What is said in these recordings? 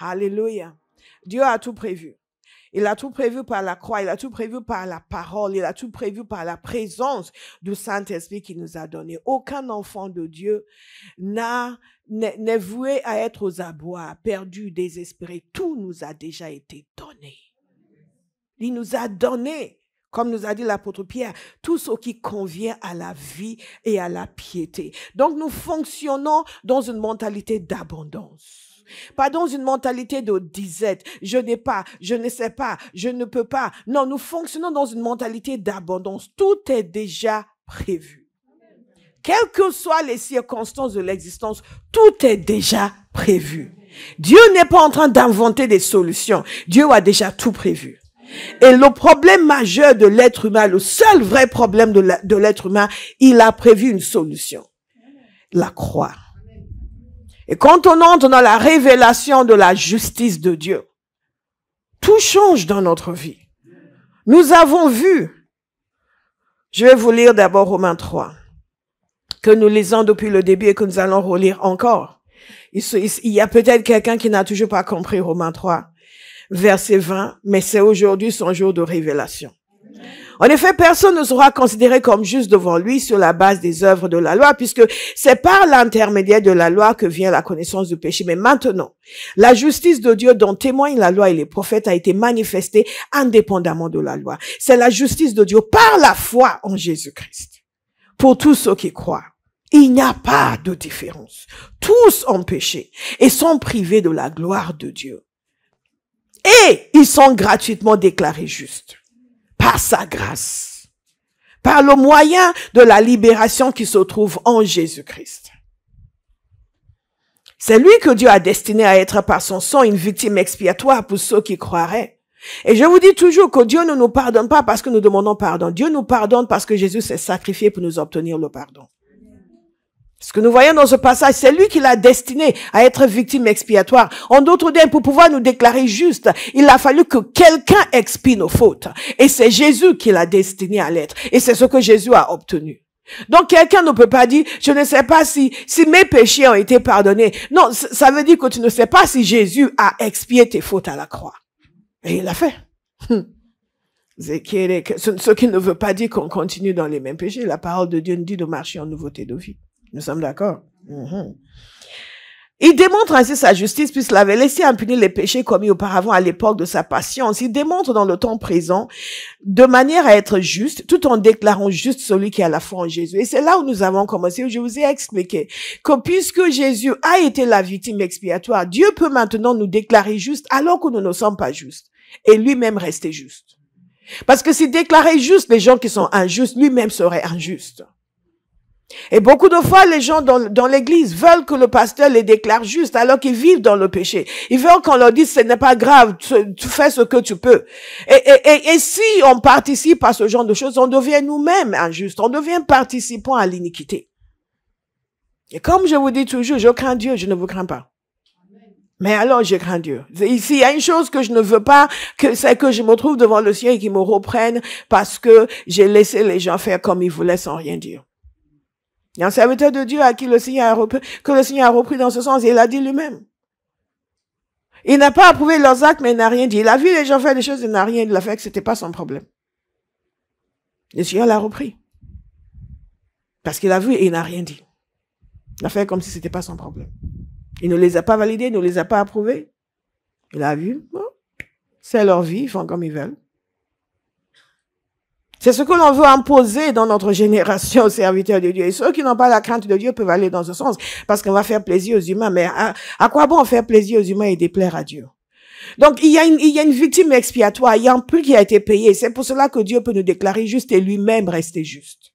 Alléluia. Dieu a tout prévu. Il a tout prévu par la croix, il a tout prévu par la parole, il a tout prévu par la présence du Saint-Esprit qu'il nous a donné. Aucun enfant de Dieu n'est voué à être aux abois, perdu, désespéré. Tout nous a déjà été donné. Il nous a donné, comme nous a dit l'apôtre Pierre, tout ce qui convient à la vie et à la piété. Donc nous fonctionnons dans une mentalité d'abondance. Pas dans une mentalité de disette. Je n'ai pas, je ne sais pas, je ne peux pas. Non, nous fonctionnons dans une mentalité d'abondance. Tout est déjà prévu. Quelles que soient les circonstances de l'existence, tout est déjà prévu. Dieu n'est pas en train d'inventer des solutions. Dieu a déjà tout prévu. Et le problème majeur de l'être humain, le seul vrai problème de l'être humain, il a prévu une solution. La croix. Et quand on entre dans la révélation de la justice de Dieu, tout change dans notre vie. Nous avons vu, je vais vous lire d'abord Romains 3, que nous lisons depuis le début et que nous allons relire encore. Il y a peut-être quelqu'un qui n'a toujours pas compris Romains 3, verset 20, mais c'est aujourd'hui son jour de révélation. En effet, personne ne sera considéré comme juste devant lui sur la base des œuvres de la loi, puisque c'est par l'intermédiaire de la loi que vient la connaissance du péché. Mais maintenant, la justice de Dieu dont témoignent la loi et les prophètes a été manifestée indépendamment de la loi. C'est la justice de Dieu par la foi en Jésus-Christ. Pour tous ceux qui croient, il n'y a pas de différence. Tous ont péché et sont privés de la gloire de Dieu. Et ils sont gratuitement déclarés justes. Par sa grâce, par le moyen de la libération qui se trouve en Jésus-Christ. C'est lui que Dieu a destiné à être par son sang une victime expiatoire pour ceux qui croiraient. Et je vous dis toujours que Dieu ne nous pardonne pas parce que nous demandons pardon. Dieu nous pardonne parce que Jésus s'est sacrifié pour nous obtenir le pardon. Ce que nous voyons dans ce passage, c'est lui qui l'a destiné à être victime expiatoire. En d'autres termes, pour pouvoir nous déclarer juste, il a fallu que quelqu'un expie nos fautes. Et c'est Jésus qui l'a destiné à l'être. Et c'est ce que Jésus a obtenu. Donc quelqu'un ne peut pas dire, je ne sais pas si mes péchés ont été pardonnés. Non, ça veut dire que tu ne sais pas si Jésus a expié tes fautes à la croix. Et il l'a fait. Ce qui ne veut pas dire qu'on continue dans les mêmes péchés. La parole de Dieu nous dit de marcher en nouveauté de vie. Nous sommes d'accord? Il démontre ainsi sa justice puisqu'il avait laissé impunis les péchés commis auparavant à l'époque de sa patience. Il démontre dans le temps présent de manière à être juste tout en déclarant juste celui qui a la foi en Jésus. Et c'est là où nous avons commencé, où je vous ai expliqué que puisque Jésus a été la victime expiatoire, Dieu peut maintenant nous déclarer justes alors que nous ne sommes pas justes et lui-même rester juste. Parce que s'il déclarait juste les gens qui sont injustes, lui-même serait injuste. Et beaucoup de fois, les gens dans l'église veulent que le pasteur les déclare justes alors qu'ils vivent dans le péché. Ils veulent qu'on leur dise, ce n'est pas grave, tu fais ce que tu peux. Et si on participe à ce genre de choses, on devient nous-mêmes injustes. On devient participants à l'iniquité. Et comme je vous dis toujours, je crains Dieu, je ne vous crains pas. Mais alors, je crains Dieu. Ici, il y a une chose que je ne veux pas, c'est que je me trouve devant le ciel et qu'ils me reprennent parce que j'ai laissé les gens faire comme ils voulaient sans rien dire. Il y a un serviteur de Dieu à qui le Seigneur a repris dans ce sens et il a dit lui-même. Il n'a pas approuvé leurs actes, mais il n'a rien dit. Il a vu les gens faire des choses, il n'a rien dit. Il a fait que c'était pas son problème. Le Seigneur l'a repris. Parce qu'il a vu et il n'a rien dit. Il a fait comme si c'était pas son problème. Il ne les a pas validés, il ne les a pas approuvés. Il a vu, bon, c'est leur vie, ils font comme ils veulent. C'est ce que l'on veut imposer dans notre génération aux serviteurs de Dieu. Et ceux qui n'ont pas la crainte de Dieu peuvent aller dans ce sens, parce qu'on va faire plaisir aux humains. Mais à quoi bon faire plaisir aux humains et déplaire à Dieu? Donc, il y a une victime expiatoire, il y a un prix qui a été payé. C'est pour cela que Dieu peut nous déclarer juste et lui-même rester juste.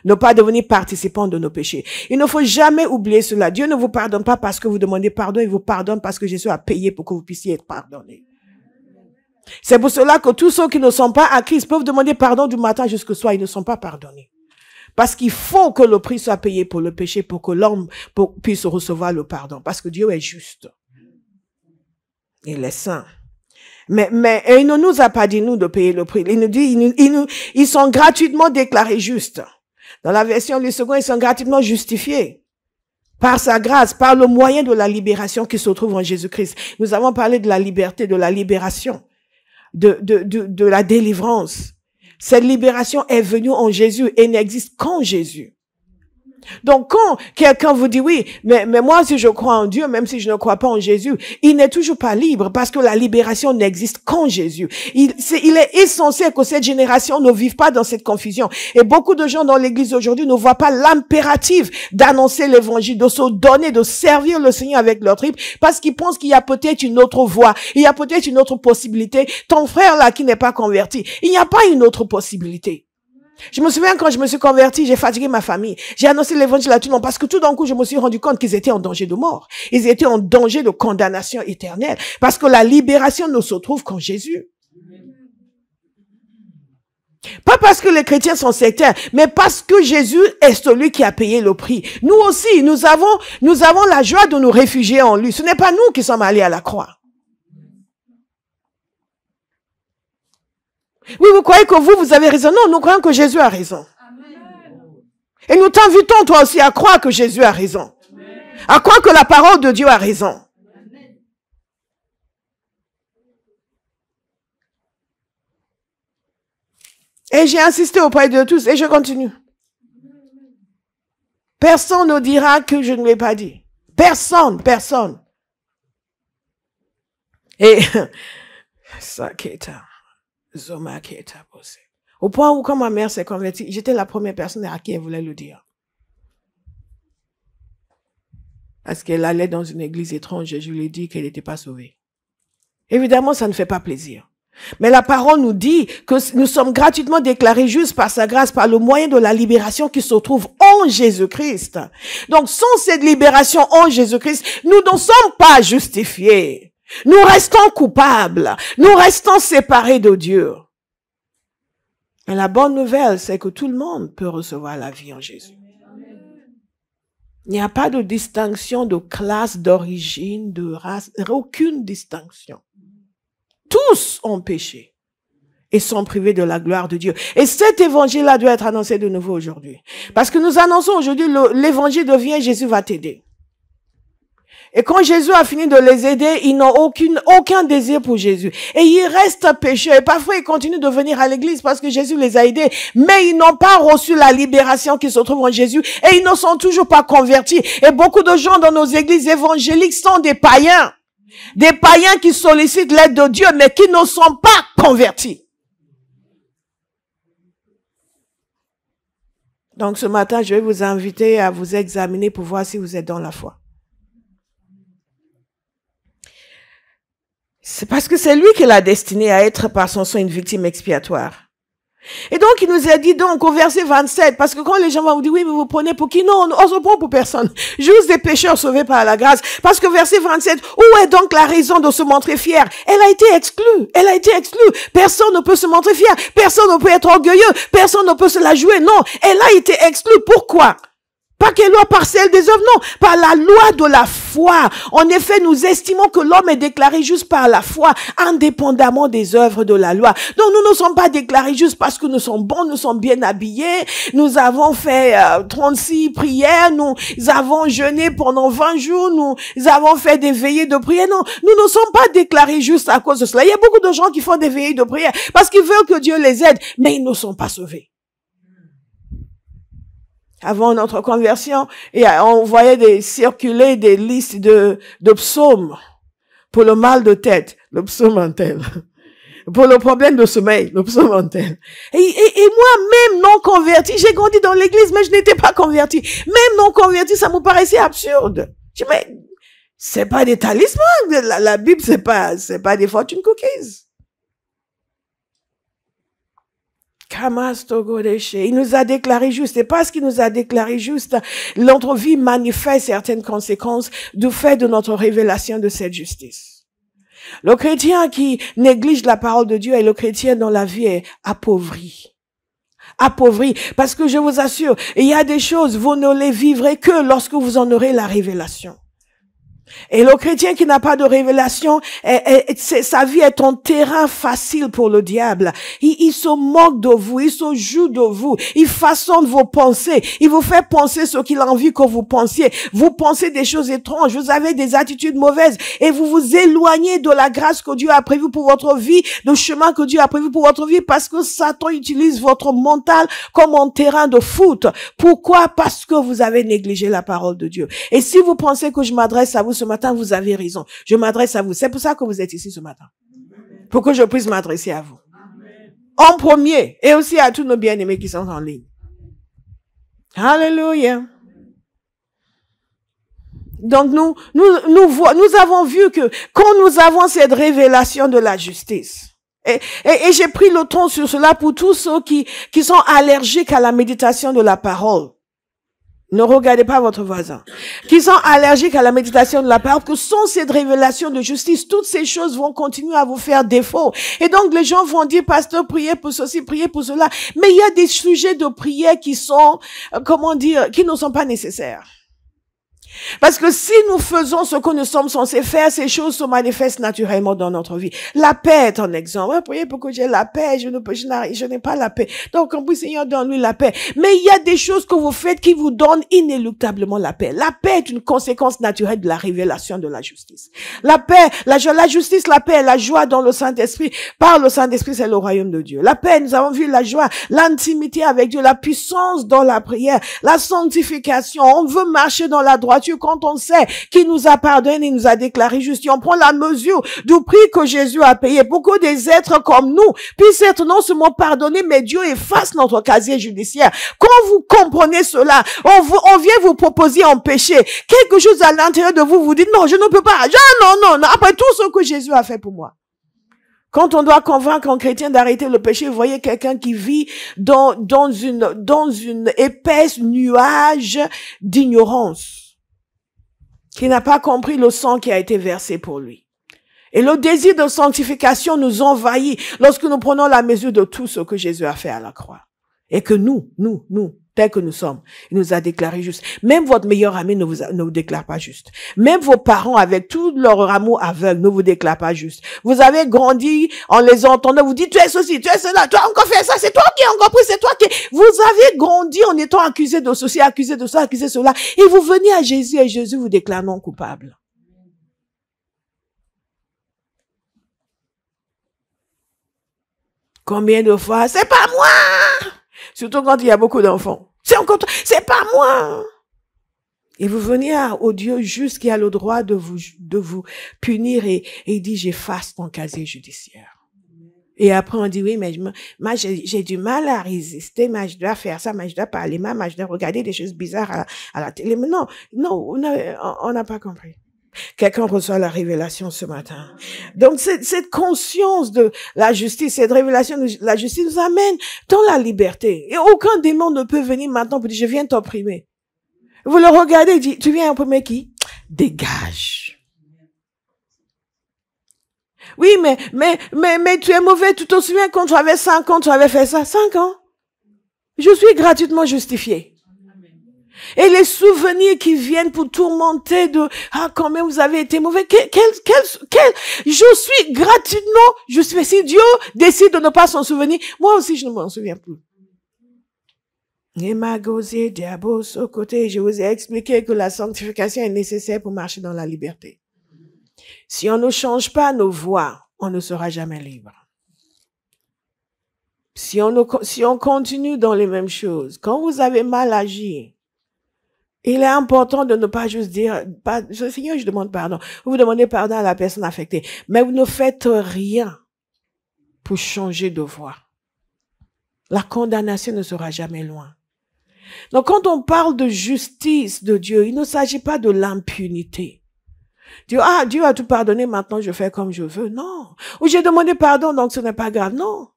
Ne pas devenir participant de nos péchés. Il ne faut jamais oublier cela. Dieu ne vous pardonne pas parce que vous demandez pardon, il vous pardonne parce que Jésus a payé pour que vous puissiez être pardonné. C'est pour cela que tous ceux qui ne sont pas à Christ peuvent demander pardon du matin jusqu'au soir, ils ne sont pas pardonnés. Parce qu'il faut que le prix soit payé pour le péché, pour que l'homme puisse recevoir le pardon. Parce que Dieu est juste. Il est saint. Mais il ne nous a pas dit, nous, de payer le prix. Il nous dit, ils sont gratuitement déclarés justes. Dans la version du second, ils sont gratuitement justifiés. Par sa grâce, par le moyen de la libération qui se trouve en Jésus-Christ. Nous avons parlé de la liberté, de la libération, de la délivrance. Cette libération est venue en Jésus et n'existe qu'en Jésus. Donc, quand quelqu'un vous dit oui, mais moi, si je crois en Dieu, même si je ne crois pas en Jésus, il n'est toujours pas libre parce que la libération n'existe qu'en Jésus. Il est essentiel que cette génération ne vive pas dans cette confusion. Et beaucoup de gens dans l'église aujourd'hui ne voient pas l'impératif d'annoncer l'évangile, de se donner, de servir le Seigneur avec leur tripes parce qu'ils pensent qu'il y a peut-être une autre voie, il y a peut-être une autre possibilité. Ton frère là qui n'est pas converti, il n'y a pas une autre possibilité. Je me souviens quand je me suis convertie, j'ai fatigué ma famille. J'ai annoncé l'évangile à tout le monde parce que tout d'un coup, je me suis rendu compte qu'ils étaient en danger de mort. Ils étaient en danger de condamnation éternelle parce que la libération ne se trouve qu'en Jésus. Pas parce que les chrétiens sont sectaires, mais parce que Jésus est celui qui a payé le prix. Nous aussi, nous avons la joie de nous réfugier en lui. Ce n'est pas nous qui sommes allés à la croix. Oui, vous croyez que vous avez raison. Non, nous croyons que Jésus a raison. Amen. Et nous t'invitons toi aussi à croire que Jésus a raison. Amen. À croire que la parole de Dieu a raison. Amen. Et j'ai insisté auprès de tous et je continue. Personne ne dira que je ne l'ai pas dit. Personne. Et ça qui est Zoma qui est posé. Au point où quand ma mère s'est convertie, j'étais la première personne à qui elle voulait le dire. Parce qu'elle allait dans une église étrange et je lui ai dit qu'elle n'était pas sauvée. Évidemment, ça ne fait pas plaisir. Mais la parole nous dit que nous sommes gratuitement déclarés justes par sa grâce, par le moyen de la libération qui se trouve en Jésus-Christ. Donc, sans cette libération en Jésus-Christ, nous ne sommes pas justifiés. Nous restons coupables. Nous restons séparés de Dieu. Et la bonne nouvelle, c'est que tout le monde peut recevoir la vie en Jésus. Il n'y a pas de distinction de classe, d'origine, de race, aucune distinction. Tous ont péché et sont privés de la gloire de Dieu. Et cet évangile-là doit être annoncé de nouveau aujourd'hui. Parce que nous annonçons aujourd'hui l'évangile de viens, Jésus va t'aider. Et quand Jésus a fini de les aider, ils n'ont aucun désir pour Jésus. Et ils restent pécheurs. Et parfois, ils continuent de venir à l'église parce que Jésus les a aidés. Mais ils n'ont pas reçu la libération qui se trouve en Jésus. Et ils ne sont toujours pas convertis. Et beaucoup de gens dans nos églises évangéliques sont des païens. Des païens qui sollicitent l'aide de Dieu, mais qui ne sont pas convertis. Donc ce matin, je vais vous inviter à vous examiner pour voir si vous êtes dans la foi. C'est parce que c'est lui qui l'a destiné à être par son sang une victime expiatoire. Et donc, il nous a dit donc au verset 27, parce que quand les gens vont vous dire, oui, mais vous prenez pour qui? Non, on se prend pour personne. Juste des pécheurs sauvés par la grâce. Parce que verset 27, où est donc la raison de se montrer fier? Elle a été exclue. Elle a été exclue. Personne ne peut se montrer fier. Personne ne peut être orgueilleux. Personne ne peut se la jouer. Non, elle a été exclue. Pourquoi? Pas quelle loi partielle des œuvres, non, par la loi de la foi. En effet, nous estimons que l'homme est déclaré juste par la foi, indépendamment des œuvres de la loi. Donc, nous ne sommes pas déclarés juste parce que nous sommes bons, nous sommes bien habillés, nous avons fait 36 prières, nous avons jeûné pendant 20 jours, nous avons fait des veillées de prière. Non, nous ne sommes pas déclarés juste à cause de cela. Il y a beaucoup de gens qui font des veillées de prière parce qu'ils veulent que Dieu les aide, mais ils ne sont pas sauvés. Avant notre conversion, et on voyait circuler des listes de psaumes pour le mal de tête, le psaume un tel. Pour le problème de sommeil, le psaume un tel. Et moi-même non converti, j'ai grandi dans l'église, mais je n'étais pas converti. Même non converti, ça me paraissait absurde. Je dis, mais c'est pas des talismans, la Bible, c'est pas des fortune cookies. Il nous a déclaré juste. Et parce qu'il nous a déclaré juste, notre vie manifeste certaines conséquences du fait de notre révélation de cette justice. Le chrétien qui néglige la parole de Dieu est le chrétien dont la vie est appauvrie. Appauvrie. Parce que je vous assure, il y a des choses, vous ne les vivrez que lorsque vous en aurez la révélation. Et le chrétien qui n'a pas de révélation, sa vie est un terrain facile pour le diable. Il se moque de vous, il se joue de vous, il façonne vos pensées, il vous fait penser ce qu'il a envie que vous pensiez. Vous pensez des choses étranges, vous avez des attitudes mauvaises et vous vous éloignez de la grâce que Dieu a prévue pour votre vie, le chemin que Dieu a prévu pour votre vie, parce que Satan utilise votre mental comme un terrain de foot. Pourquoi? Parce que vous avez négligé la parole de Dieu. Et si vous pensez que je m'adresse à vous ce matin, vous avez raison. Je m'adresse à vous. C'est pour ça que vous êtes ici ce matin. Pour que je puisse m'adresser à vous. En premier. Et aussi à tous nos bien-aimés qui sont en ligne. Alléluia. Donc nous avons vu que quand nous avons cette révélation de la justice, et j'ai pris le temps sur cela pour tous ceux qui sont allergiques à la méditation de la parole. Ne regardez pas votre voisin. Qui sont allergiques à la méditation de la parole, que sans cette révélation de justice, toutes ces choses vont continuer à vous faire défaut. Et donc, les gens vont dire, pasteur, priez pour ceci, priez pour cela. Mais il y a des sujets de prière qui sont, qui ne sont pas nécessaires. Parce que si nous faisons ce que nous sommes censés faire, ces choses se manifestent naturellement dans notre vie. La paix est un exemple. Priez pour que j'ai la paix, je n'ai pas la paix. Donc, en plus, Seigneur, donne-lui la paix. Mais il y a des choses que vous faites qui vous donnent inéluctablement la paix. La paix est une conséquence naturelle de la révélation de la justice. La paix, la justice, la paix, la joie dans le Saint-Esprit. Par le Saint-Esprit, c'est le royaume de Dieu. La paix, nous avons vu la joie, l'intimité avec Dieu, la puissance dans la prière, la sanctification. On veut marcher dans la droiture quand on sait qu'il nous a pardonné, il nous a déclaré juste. Et on prend la mesure du prix que Jésus a payé pour que des êtres comme nous puissent être non seulement pardonnés, mais Dieu efface notre casier judiciaire. Quand vous comprenez cela, on vient vous proposer un péché. Quelque chose à l'intérieur de vous, vous dites non, je ne peux pas. Non. Après tout ce que Jésus a fait pour moi. Quand on doit convaincre un chrétien d'arrêter le péché, vous voyez quelqu'un qui vit dans une épaisse nuage d'ignorance, qui n'a pas compris le sang qui a été versé pour lui. Et le désir de sanctification nous envahit lorsque nous prenons la mesure de tout ce que Jésus a fait à la croix. Et que nous, tels que nous sommes, il nous a déclaré juste. Même votre meilleur ami ne vous déclare pas juste. Même vos parents, avec tout leur amour aveugle, ne vous déclarent pas juste. Vous avez grandi en les entendant, vous dites, tu es ceci, tu es cela, tu as encore fait ça, c'est toi qui as encore pris, c'est toi qui... Vous avez grandi en étant accusé de ceci, accusé de ça, accusé de cela. Et vous venez à Jésus et Jésus vous déclare non coupable. Combien de fois, c'est pas moi! Surtout quand il y a beaucoup d'enfants. C'est pas moi. Et vous venez au Dieu juste qui a le droit de vous punir et il dit, j'efface ton casier judiciaire. Et après on dit, oui, mais moi j'ai du mal à résister, moi je dois faire ça, moi je dois parler, moi je dois regarder des choses bizarres à la télé. Mais non, on n'a pas compris. Quelqu'un reçoit la révélation ce matin. Donc, cette conscience de la justice, cette révélation de la justice nous amène dans la liberté. Et aucun démon ne peut venir maintenant pour dire, je viens t'opprimer. Vous le regardez, il dit, tu viens opprimer qui? Dégage. Oui, mais tu es mauvais, tu te souviens quand tu avais 5 ans, tu avais fait ça? 5 ans? Je suis gratuitement justifié. Et les souvenirs qui viennent pour tourmenter de, quand même vous avez été mauvais, je suis gratuitement justifié. Si Dieu décide de ne pas s'en souvenir, moi aussi je ne m'en souviens plus. Je vous ai expliqué que la sanctification est nécessaire pour marcher dans la liberté. Si on ne change pas nos voies, on ne sera jamais libre. Si on continue dans les mêmes choses, quand vous avez mal agi, il est important de ne pas juste dire, Seigneur, je demande pardon. Vous demandez pardon à la personne affectée, mais vous ne faites rien pour changer de voie. La condamnation ne sera jamais loin. Donc, quand on parle de justice de Dieu, il ne s'agit pas de l'impunité. Dieu a tout pardonné, maintenant je fais comme je veux. Non. Ou j'ai demandé pardon, donc ce n'est pas grave. Non.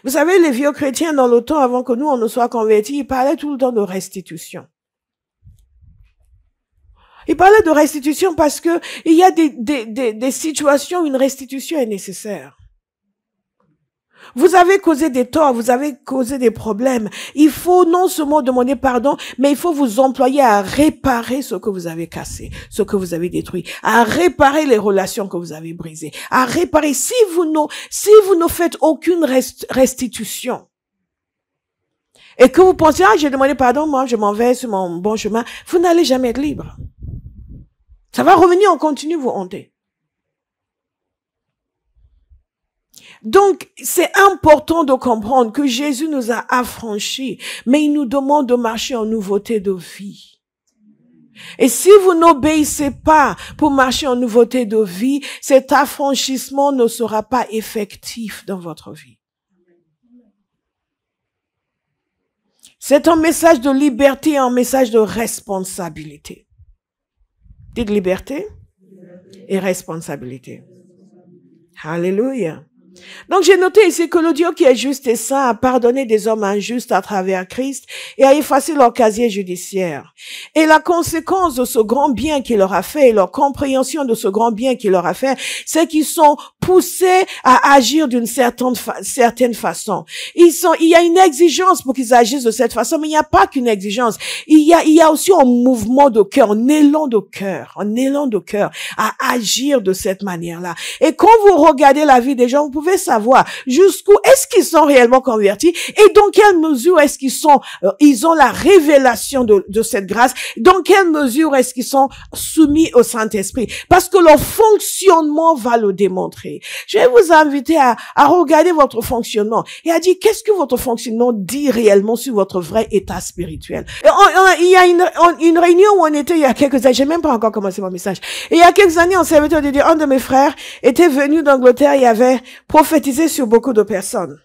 Vous savez, les vieux chrétiens, dans le temps, avant que nous, on ne soit convertis, ils parlaient tout le temps de restitution. Ils parlaient de restitution parce que il y a des situations où une restitution est nécessaire. Vous avez causé des torts, vous avez causé des problèmes. Il faut non seulement demander pardon, mais il faut vous employer à réparer ce que vous avez cassé, ce que vous avez détruit, à réparer les relations que vous avez brisées, à réparer. Si vous ne faites aucune restitution, et que vous pensez, ah, j'ai demandé pardon, moi, je m'en vais sur mon bon chemin, vous n'allez jamais être libre. Ça va revenir en continu vous hanter. Donc, c'est important de comprendre que Jésus nous a affranchis, mais il nous demande de marcher en nouveauté de vie. Et si vous n'obéissez pas pour marcher en nouveauté de vie, cet affranchissement ne sera pas effectif dans votre vie. C'est un message de liberté et un message de responsabilité. Dites liberté et responsabilité. Alléluia. Donc, j'ai noté ici que le Dieu qui est juste et saint a pardonné des hommes injustes à travers Christ et a effacé leur casier judiciaire. Et la conséquence de ce grand bien qu'il leur a fait et leur compréhension de ce grand bien qu'il leur a fait, c'est qu'ils sont poussés à agir d'une certaine façon. Il y a une exigence pour qu'ils agissent de cette façon, mais il n'y a pas qu'une exigence. Il y a aussi un mouvement de cœur, un élan de cœur à agir de cette manière-là. Et quand vous regardez la vie des gens, vous pouvez savoir jusqu'où est-ce qu'ils sont réellement convertis et dans quelle mesure est-ce qu'ils ils ont la révélation de cette grâce, dans quelle mesure est-ce qu'ils sont soumis au Saint-Esprit, parce que leur fonctionnement va le démontrer. Je vais vous inviter à regarder votre fonctionnement et à dire qu'est-ce que votre fonctionnement dit réellement sur votre vrai état spirituel. Il y a une réunion où on était il y a quelques années, j'ai même pas encore commencé mon message, et il y a quelques années, on serviteur de Dieu, un de mes frères était venu d'Angleterre, il avait prophétisé sur beaucoup de personnes.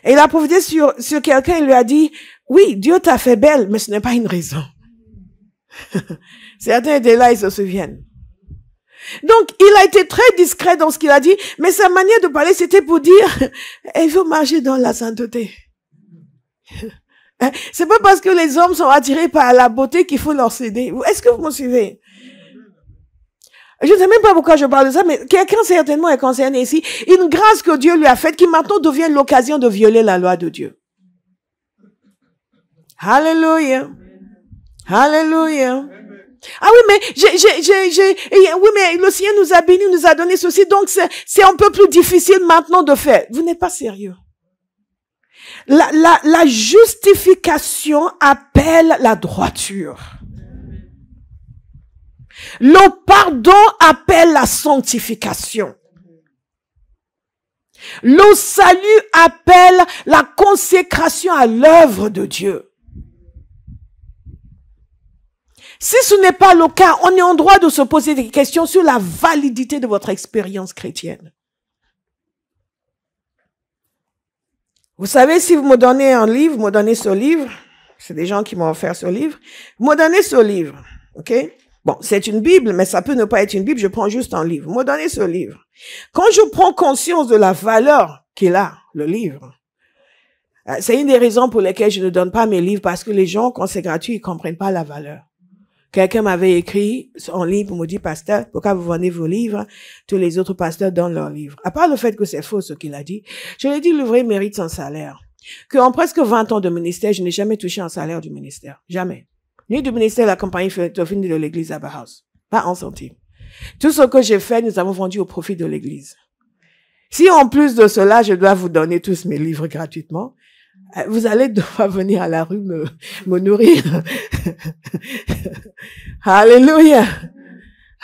Et il a prophétisé sur quelqu'un, il lui a dit, oui, Dieu t'a fait belle, mais ce n'est pas une raison. Certains étaient là, ils se souviennent. Donc, il a été très discret dans ce qu'il a dit, mais sa manière de parler, c'était pour dire, il veut marcher dans la sainteté. C'est pas parce que les hommes sont attirés par la beauté qu'il faut leur céder. Est-ce que vous me suivez? Je ne sais même pas pourquoi je parle de ça, mais quelqu'un certainement est concerné ici. Une grâce que Dieu lui a faite qui maintenant devient l'occasion de violer la loi de Dieu. Alléluia. Alléluia. Ah oui, mais oui, mais le Seigneur nous a bénis, nous a donné ceci, donc c'est un peu plus difficile maintenant de faire. Vous n'êtes pas sérieux. La justification appelle la droiture. Le pardon appelle la sanctification. Le salut appelle la consécration à l'œuvre de Dieu. Si ce n'est pas le cas, on est en droit de se poser des questions sur la validité de votre expérience chrétienne. Vous savez, si vous me donnez un livre, vous me donnez ce livre, c'est des gens qui m'ont offert ce livre, vous me donnez ce livre, ok? Bon, c'est une Bible, mais ça peut ne pas être une Bible, je prends juste un livre. Vous me donnez ce livre. Quand je prends conscience de la valeur qu'il a, le livre, c'est une des raisons pour lesquelles je ne donne pas mes livres, parce que les gens, quand c'est gratuit, ils comprennent pas la valeur. Quelqu'un m'avait écrit en ligne pour me dire, pasteur, pourquoi vous vendez vos livres? Tous les autres pasteurs donnent leurs livres. À part le fait que c'est faux ce qu'il a dit, je lui ai dit, l'ouvrier mérite son salaire. Qu'en presque 20 ans de ministère, je n'ai jamais touché un salaire du ministère. Jamais. Ni du ministère de la compagnie Philosophie de l'église Abba House. Pas un centime. Tout ce que j'ai fait, nous avons vendu au profit de l'église. Si en plus de cela, je dois vous donner tous mes livres gratuitement, vous allez devoir venir à la rue me nourrir. Alléluia.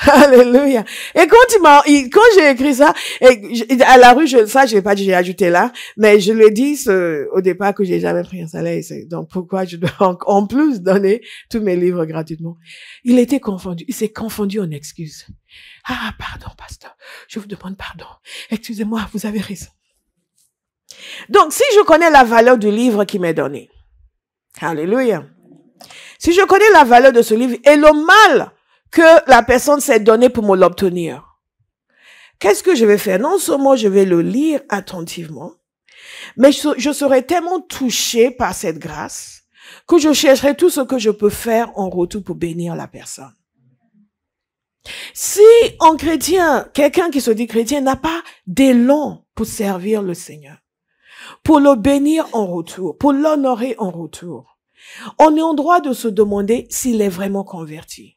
Alléluia. Et quand j'ai écrit ça, et à la rue, j'ai pas dit, j'ai ajouté là, mais je l'ai dit au départ que j'ai jamais pris un salaire. Donc pourquoi je dois en plus donner tous mes livres gratuitement? Il était confondu. Il s'est confondu en excuses. Ah, pardon, pasteur. Je vous demande pardon. Excusez-moi, vous avez raison. Donc, si je connais la valeur du livre qui m'est donné, alléluia. Si je connais la valeur de ce livre et le mal que la personne s'est donné pour me l'obtenir, qu'est-ce que je vais faire? Non seulement je vais le lire attentivement, mais je serai tellement touché par cette grâce que je chercherai tout ce que je peux faire en retour pour bénir la personne. Si un chrétien, quelqu'un qui se dit chrétien, n'a pas d'élan pour servir le Seigneur, pour le bénir en retour, pour l'honorer en retour, on est en droit de se demander s'il est vraiment converti.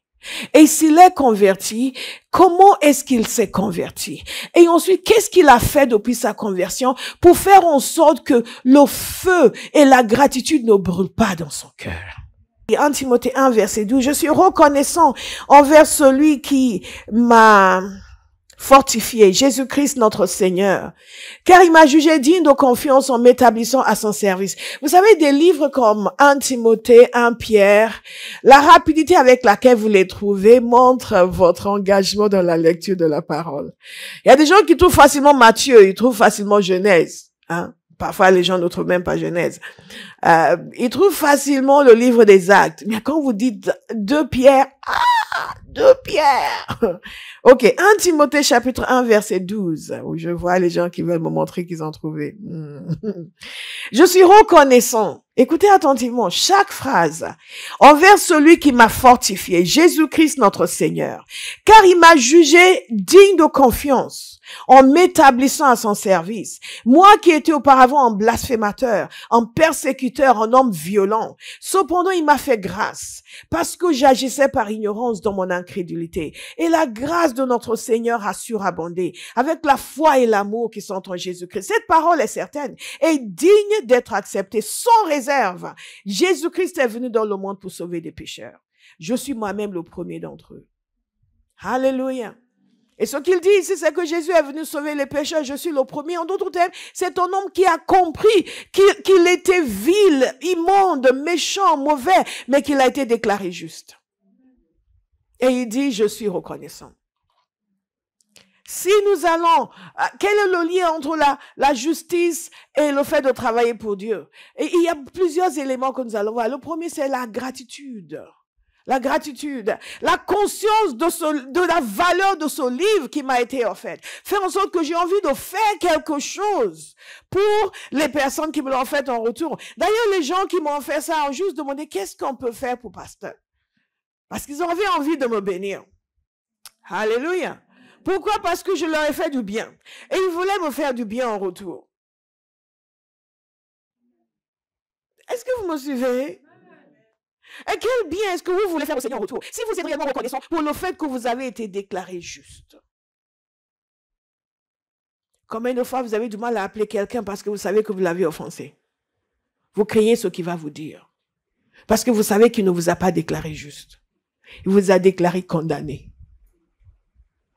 Et s'il est converti, comment est-ce qu'il s'est converti? Et ensuite, qu'est-ce qu'il a fait depuis sa conversion pour faire en sorte que le feu et la gratitude ne brûlent pas dans son cœur? Et 1 Timothée 1, verset 12, je suis reconnaissant envers celui qui m'a fortifié, Jésus-Christ notre Seigneur, car il m'a jugé digne de confiance en m'établissant à son service. Vous savez, des livres comme 1 Timothée, 1 Pierre, la rapidité avec laquelle vous les trouvez montre votre engagement dans la lecture de la parole. Il y a des gens qui trouvent facilement Matthieu, ils trouvent facilement Genèse, hein. Parfois, les gens ne trouvent même pas Genèse. Ils trouvent facilement le livre des Actes. Mais quand vous dites 2 Pierre, 2 Pierre. Ok, 1 Timothée chapitre 1 verset 12, où je vois les gens qui veulent me montrer qu'ils ont trouvé. Je suis reconnaissant. Écoutez attentivement chaque phrase. Envers celui qui m'a fortifié, Jésus-Christ notre Seigneur, car il m'a jugé digne de confiance en m'établissant à son service. Moi qui étais auparavant un blasphémateur, un persécuteur, un homme violent. Cependant, il m'a fait grâce parce que j'agissais par ignorance dans mon incrédulité. Et la grâce de notre Seigneur a surabondé avec la foi et l'amour qui sont en Jésus-Christ. Cette parole est certaine et digne d'être acceptée sans réserve. Jésus-Christ est venu dans le monde pour sauver des pécheurs. Je suis moi-même le premier d'entre eux. Alléluia. Et ce qu'il dit ici, c'est que Jésus est venu sauver les pécheurs. Je suis le premier. En d'autres termes, c'est un homme qui a compris qu'il était vil, immonde, méchant, mauvais, mais qu'il a été déclaré juste. Et il dit, je suis reconnaissant. Si nous allons, quel est le lien entre la justice et le fait de travailler pour Dieu? Et il y a plusieurs éléments que nous allons voir. Le premier, c'est la gratitude. La gratitude, la conscience de la valeur de ce livre qui m'a été offert. Faire en sorte que j'ai envie de faire quelque chose pour les personnes qui me l'ont fait en retour. D'ailleurs, les gens qui m'ont fait ça ont juste demandé qu'est-ce qu'on peut faire pour pasteur. Parce qu'ils avaient envie de me bénir. Alléluia. Pourquoi? Parce que je leur ai fait du bien. Et ils voulaient me faire du bien en retour. Est-ce que vous me suivez? Et quel bien est-ce que vous voulez faire au Seigneur en retour? Si vous êtes réellement reconnaissant pour le fait que vous avez été déclaré juste. Combien de fois vous avez du mal à appeler quelqu'un parce que vous savez que vous l'avez offensé? Vous craignez ce qu'il va vous dire. Parce que vous savez qu'il ne vous a pas déclaré juste. Il vous a déclaré condamné.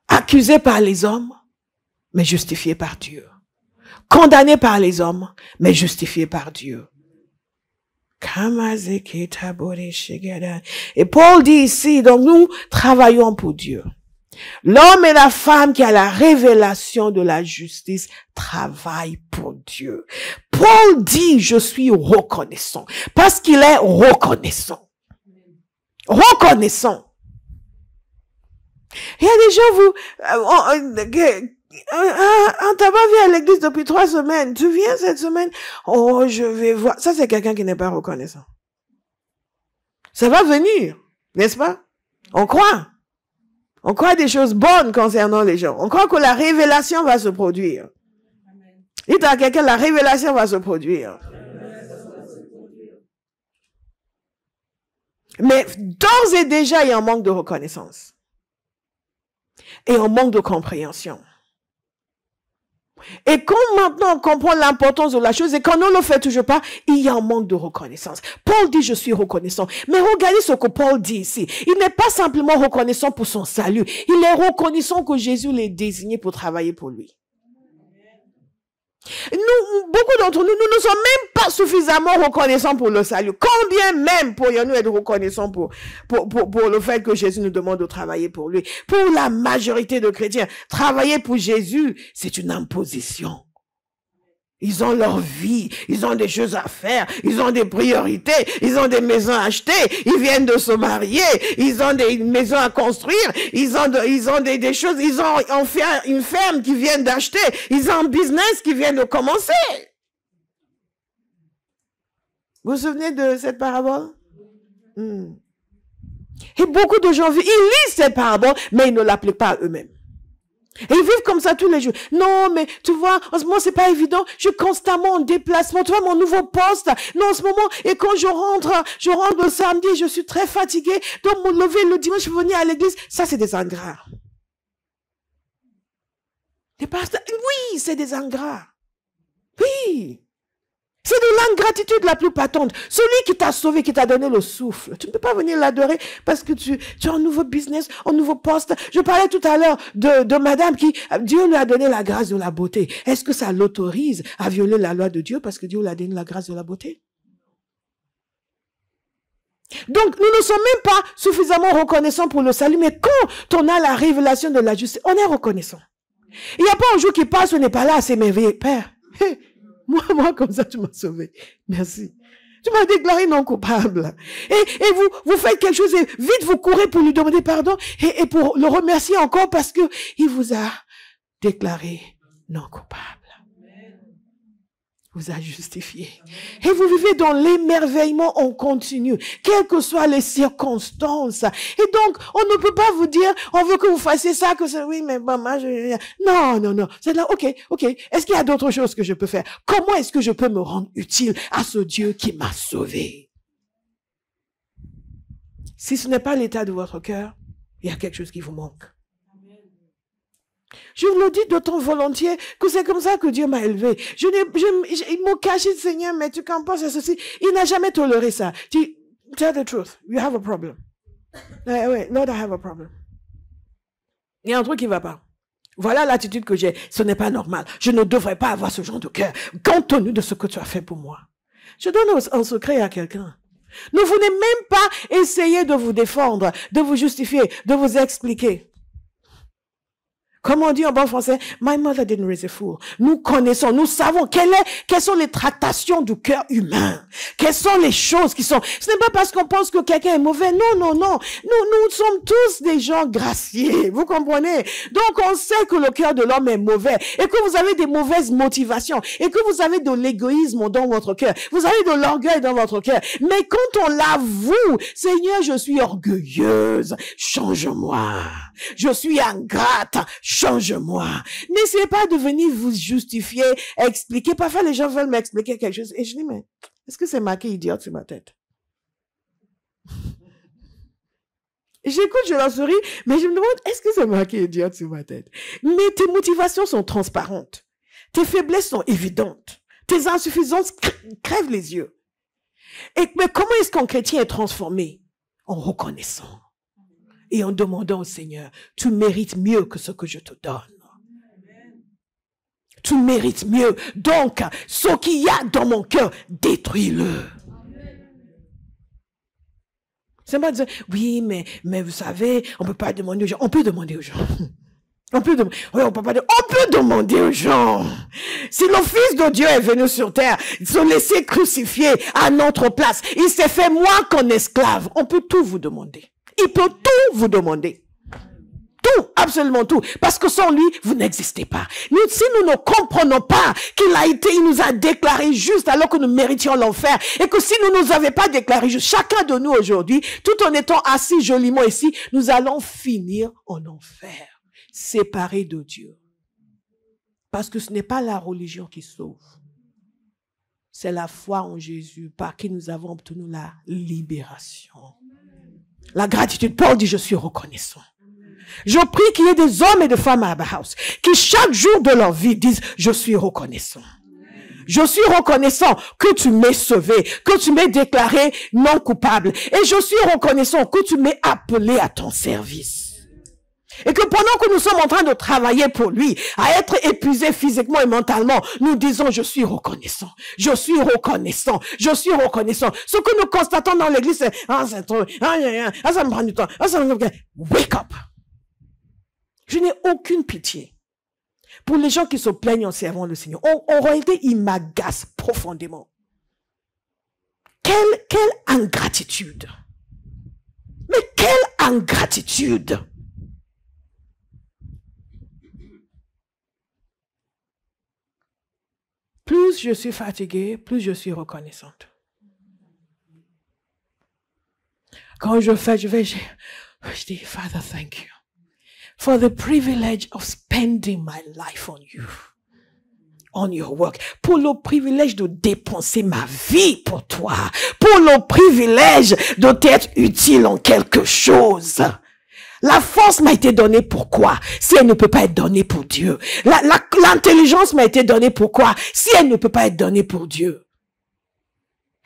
Accusé par les hommes, mais justifié par Dieu. Condamné par les hommes, mais justifié par Dieu. Et Paul dit ici, donc nous travaillons pour Dieu. L'homme et la femme qui a la révélation de la justice travaillent pour Dieu. Paul dit, je suis reconnaissant, parce qu'il est reconnaissant. Reconnaissant. Il y a des gens, on t'a pas vu à l'église depuis 3 semaines. Tu viens cette semaine? Oh, je vais voir. Ça, c'est quelqu'un qui n'est pas reconnaissant. Ça va venir, n'est-ce pas? On croit. On croit des choses bonnes concernant les gens. On croit que la révélation va se produire. Dites à quelqu'un, la révélation va se produire. Mais d'ores et déjà, il y a un manque de reconnaissance. Et un manque de compréhension. Et quand maintenant on comprend l'importance de la chose et qu'on ne le fait toujours pas, il y a un manque de reconnaissance. Paul dit, je suis reconnaissant. Mais regardez ce que Paul dit ici. Il n'est pas simplement reconnaissant pour son salut. Il est reconnaissant que Jésus l'ait désigné pour travailler pour lui. Nous, beaucoup d'entre nous, nous ne sommes même pas suffisamment reconnaissants pour le salut. Combien même pourrions-nous être reconnaissants pour le fait que Jésus nous demande de travailler pour lui? Pour la majorité de chrétiens, travailler pour Jésus, c'est une imposition. Ils ont leur vie, ils ont des choses à faire, ils ont des priorités, ils ont des maisons à acheter, ils viennent de se marier, ils ont des maisons à construire, ils ont des choses, ils ont une ferme qu'ils viennent d'acheter, ils ont un business qui vient de commencer. Vous vous souvenez de cette parabole? Et beaucoup de gens, ils lisent ces paraboles, mais ils ne l'appliquent pas à eux-mêmes. Et ils vivent comme ça tous les jours. Non, mais tu vois, en ce moment, c'est pas évident. Je suis constamment en déplacement. Tu vois, mon nouveau poste. Non, en ce moment, et quand je rentre le samedi, je suis très fatiguée. Donc, me lever le dimanche, je veux venir à l'église. Ça, c'est des ingrats. Les pasteurs, oui, c'est des ingrats. Oui. C'est de l'ingratitude la plus patente. Celui qui t'a sauvé, qui t'a donné le souffle. Tu ne peux pas venir l'adorer parce que tu as un nouveau business, un nouveau poste. Je parlais tout à l'heure de madame qui, Dieu lui a donné la grâce de la beauté. Est-ce que ça l'autorise à violer la loi de Dieu parce que Dieu lui a donné la grâce de la beauté? Donc, nous ne sommes même pas suffisamment reconnaissants pour le salut, mais quand on a la révélation de la justice, on est reconnaissant. Il n'y a pas un jour qui passe, on n'est pas là à s'émerveiller. Père, moi, comme ça, tu m'as sauvé. Merci. Tu m'as déclaré non coupable. Et vous faites quelque chose et vite vous courez pour lui demander pardon et pour le remercier encore parce que il vous a déclaré non coupable. Vous a justifié. Et vous vivez dans l'émerveillement en continu, quelles que soient les circonstances. Et donc, on ne peut pas vous dire, on veut que vous fassiez ça, que ça, oui, mais maman, non. C'est là, ok. Est-ce qu'il y a d'autres choses que je peux faire? Comment est-ce que je peux me rendre utile à ce Dieu qui m'a sauvé? Si ce n'est pas l'état de votre cœur, il y a quelque chose qui vous manque. Je vous le dis d'autant volontiers que c'est comme ça que Dieu m'a élevé. Il m'a caché, Seigneur, mais tu penses à ceci. Il n'a jamais toléré ça. Tell the truth. You have a problem. Oui, Lord, I have a problem. Il y a un truc qui ne va pas. Voilà l'attitude que j'ai. Ce n'est pas normal. Je ne devrais pas avoir ce genre de cœur, compte tenu de ce que tu as fait pour moi. Je donne un secret à quelqu'un. Ne venez même pas essayer de vous défendre, de vous justifier, de vous expliquer. Comme on dit en bon français, my mother didn't raise a fool. Nous connaissons, nous savons quelles sont les tractations du cœur humain. Quelles sont les choses qui sont... Ce n'est pas parce qu'on pense que quelqu'un est mauvais. Non. Nous sommes tous des gens graciés. Vous comprenez? Donc, on sait que le cœur de l'homme est mauvais et que vous avez des mauvaises motivations et que vous avez de l'égoïsme dans votre cœur. Vous avez de l'orgueil dans votre cœur. Mais quand on l'avoue, Seigneur, je suis orgueilleuse. Change-moi. Je suis ingrate. Change-moi. N'essayez pas de venir vous justifier, expliquer. Parfois, les gens veulent m'expliquer quelque chose. Et je dis, mais est-ce que c'est marqué idiote sur ma tête? J'écoute, je leur souris, mais je me demande, est-ce que c'est marqué idiote sur ma tête? Mais tes motivations sont transparentes. Tes faiblesses sont évidentes. Tes insuffisances crèvent les yeux. Mais comment est-ce qu'un chrétien est transformé? En reconnaissant. Et en demandant au Seigneur, tu mérites mieux que ce que je te donne. Tu mérites mieux. Donc, ce qu'il y a dans mon cœur, détruis-le. C'est pas dire, oui, mais vous savez, on ne peut pas demander aux gens. On peut demander aux gens. On peut demander aux gens. Si le Fils de Dieu est venu sur terre, se laisser crucifier à notre place, il s'est fait moins qu'un esclave. On peut tout vous demander. Il peut tout vous demander. Tout, absolument tout. Parce que sans lui, vous n'existez pas. Si nous ne comprenons pas il nous a déclaré juste alors que nous méritions l'enfer, et que si nous ne nous avait pas déclaré juste, chacun de nous aujourd'hui, tout en étant assis joliment ici, nous allons finir en enfer, séparés de Dieu. Parce que ce n'est pas la religion qui sauve. C'est la foi en Jésus par qui nous avons obtenu la libération. La gratitude. Paul dit, je suis reconnaissant. Je prie qu'il y ait des hommes et des femmes à Abba House qui chaque jour de leur vie disent, je suis reconnaissant. Je suis reconnaissant que tu m'aies sauvé, que tu m'aies déclaré non coupable. Et je suis reconnaissant que tu m'aies appelé à ton service. Et que pendant que nous sommes en train de travailler pour lui, à être épuisés physiquement et mentalement, nous disons, je suis reconnaissant. Je suis reconnaissant. Je suis reconnaissant. Ce que nous constatons dans l'église, c'est, c'est trop, ça me prend du temps, wake up. Je n'ai aucune pitié pour les gens qui se plaignent en servant le Seigneur. En réalité, ils m'agacent profondément. Quelle ingratitude. Mais quelle ingratitude. Plus je suis fatiguée, plus je suis reconnaissante. Quand je dis, Father, thank you for the privilege of spending my life on you, on your work. Pour le privilège de dépenser ma vie pour toi. Pour le privilège de t'être utile en quelque chose. La force m'a été donnée pour quoi? Si elle ne peut pas être donnée pour Dieu. L'intelligence m'a été donnée pour quoi? Si elle ne peut pas être donnée pour Dieu.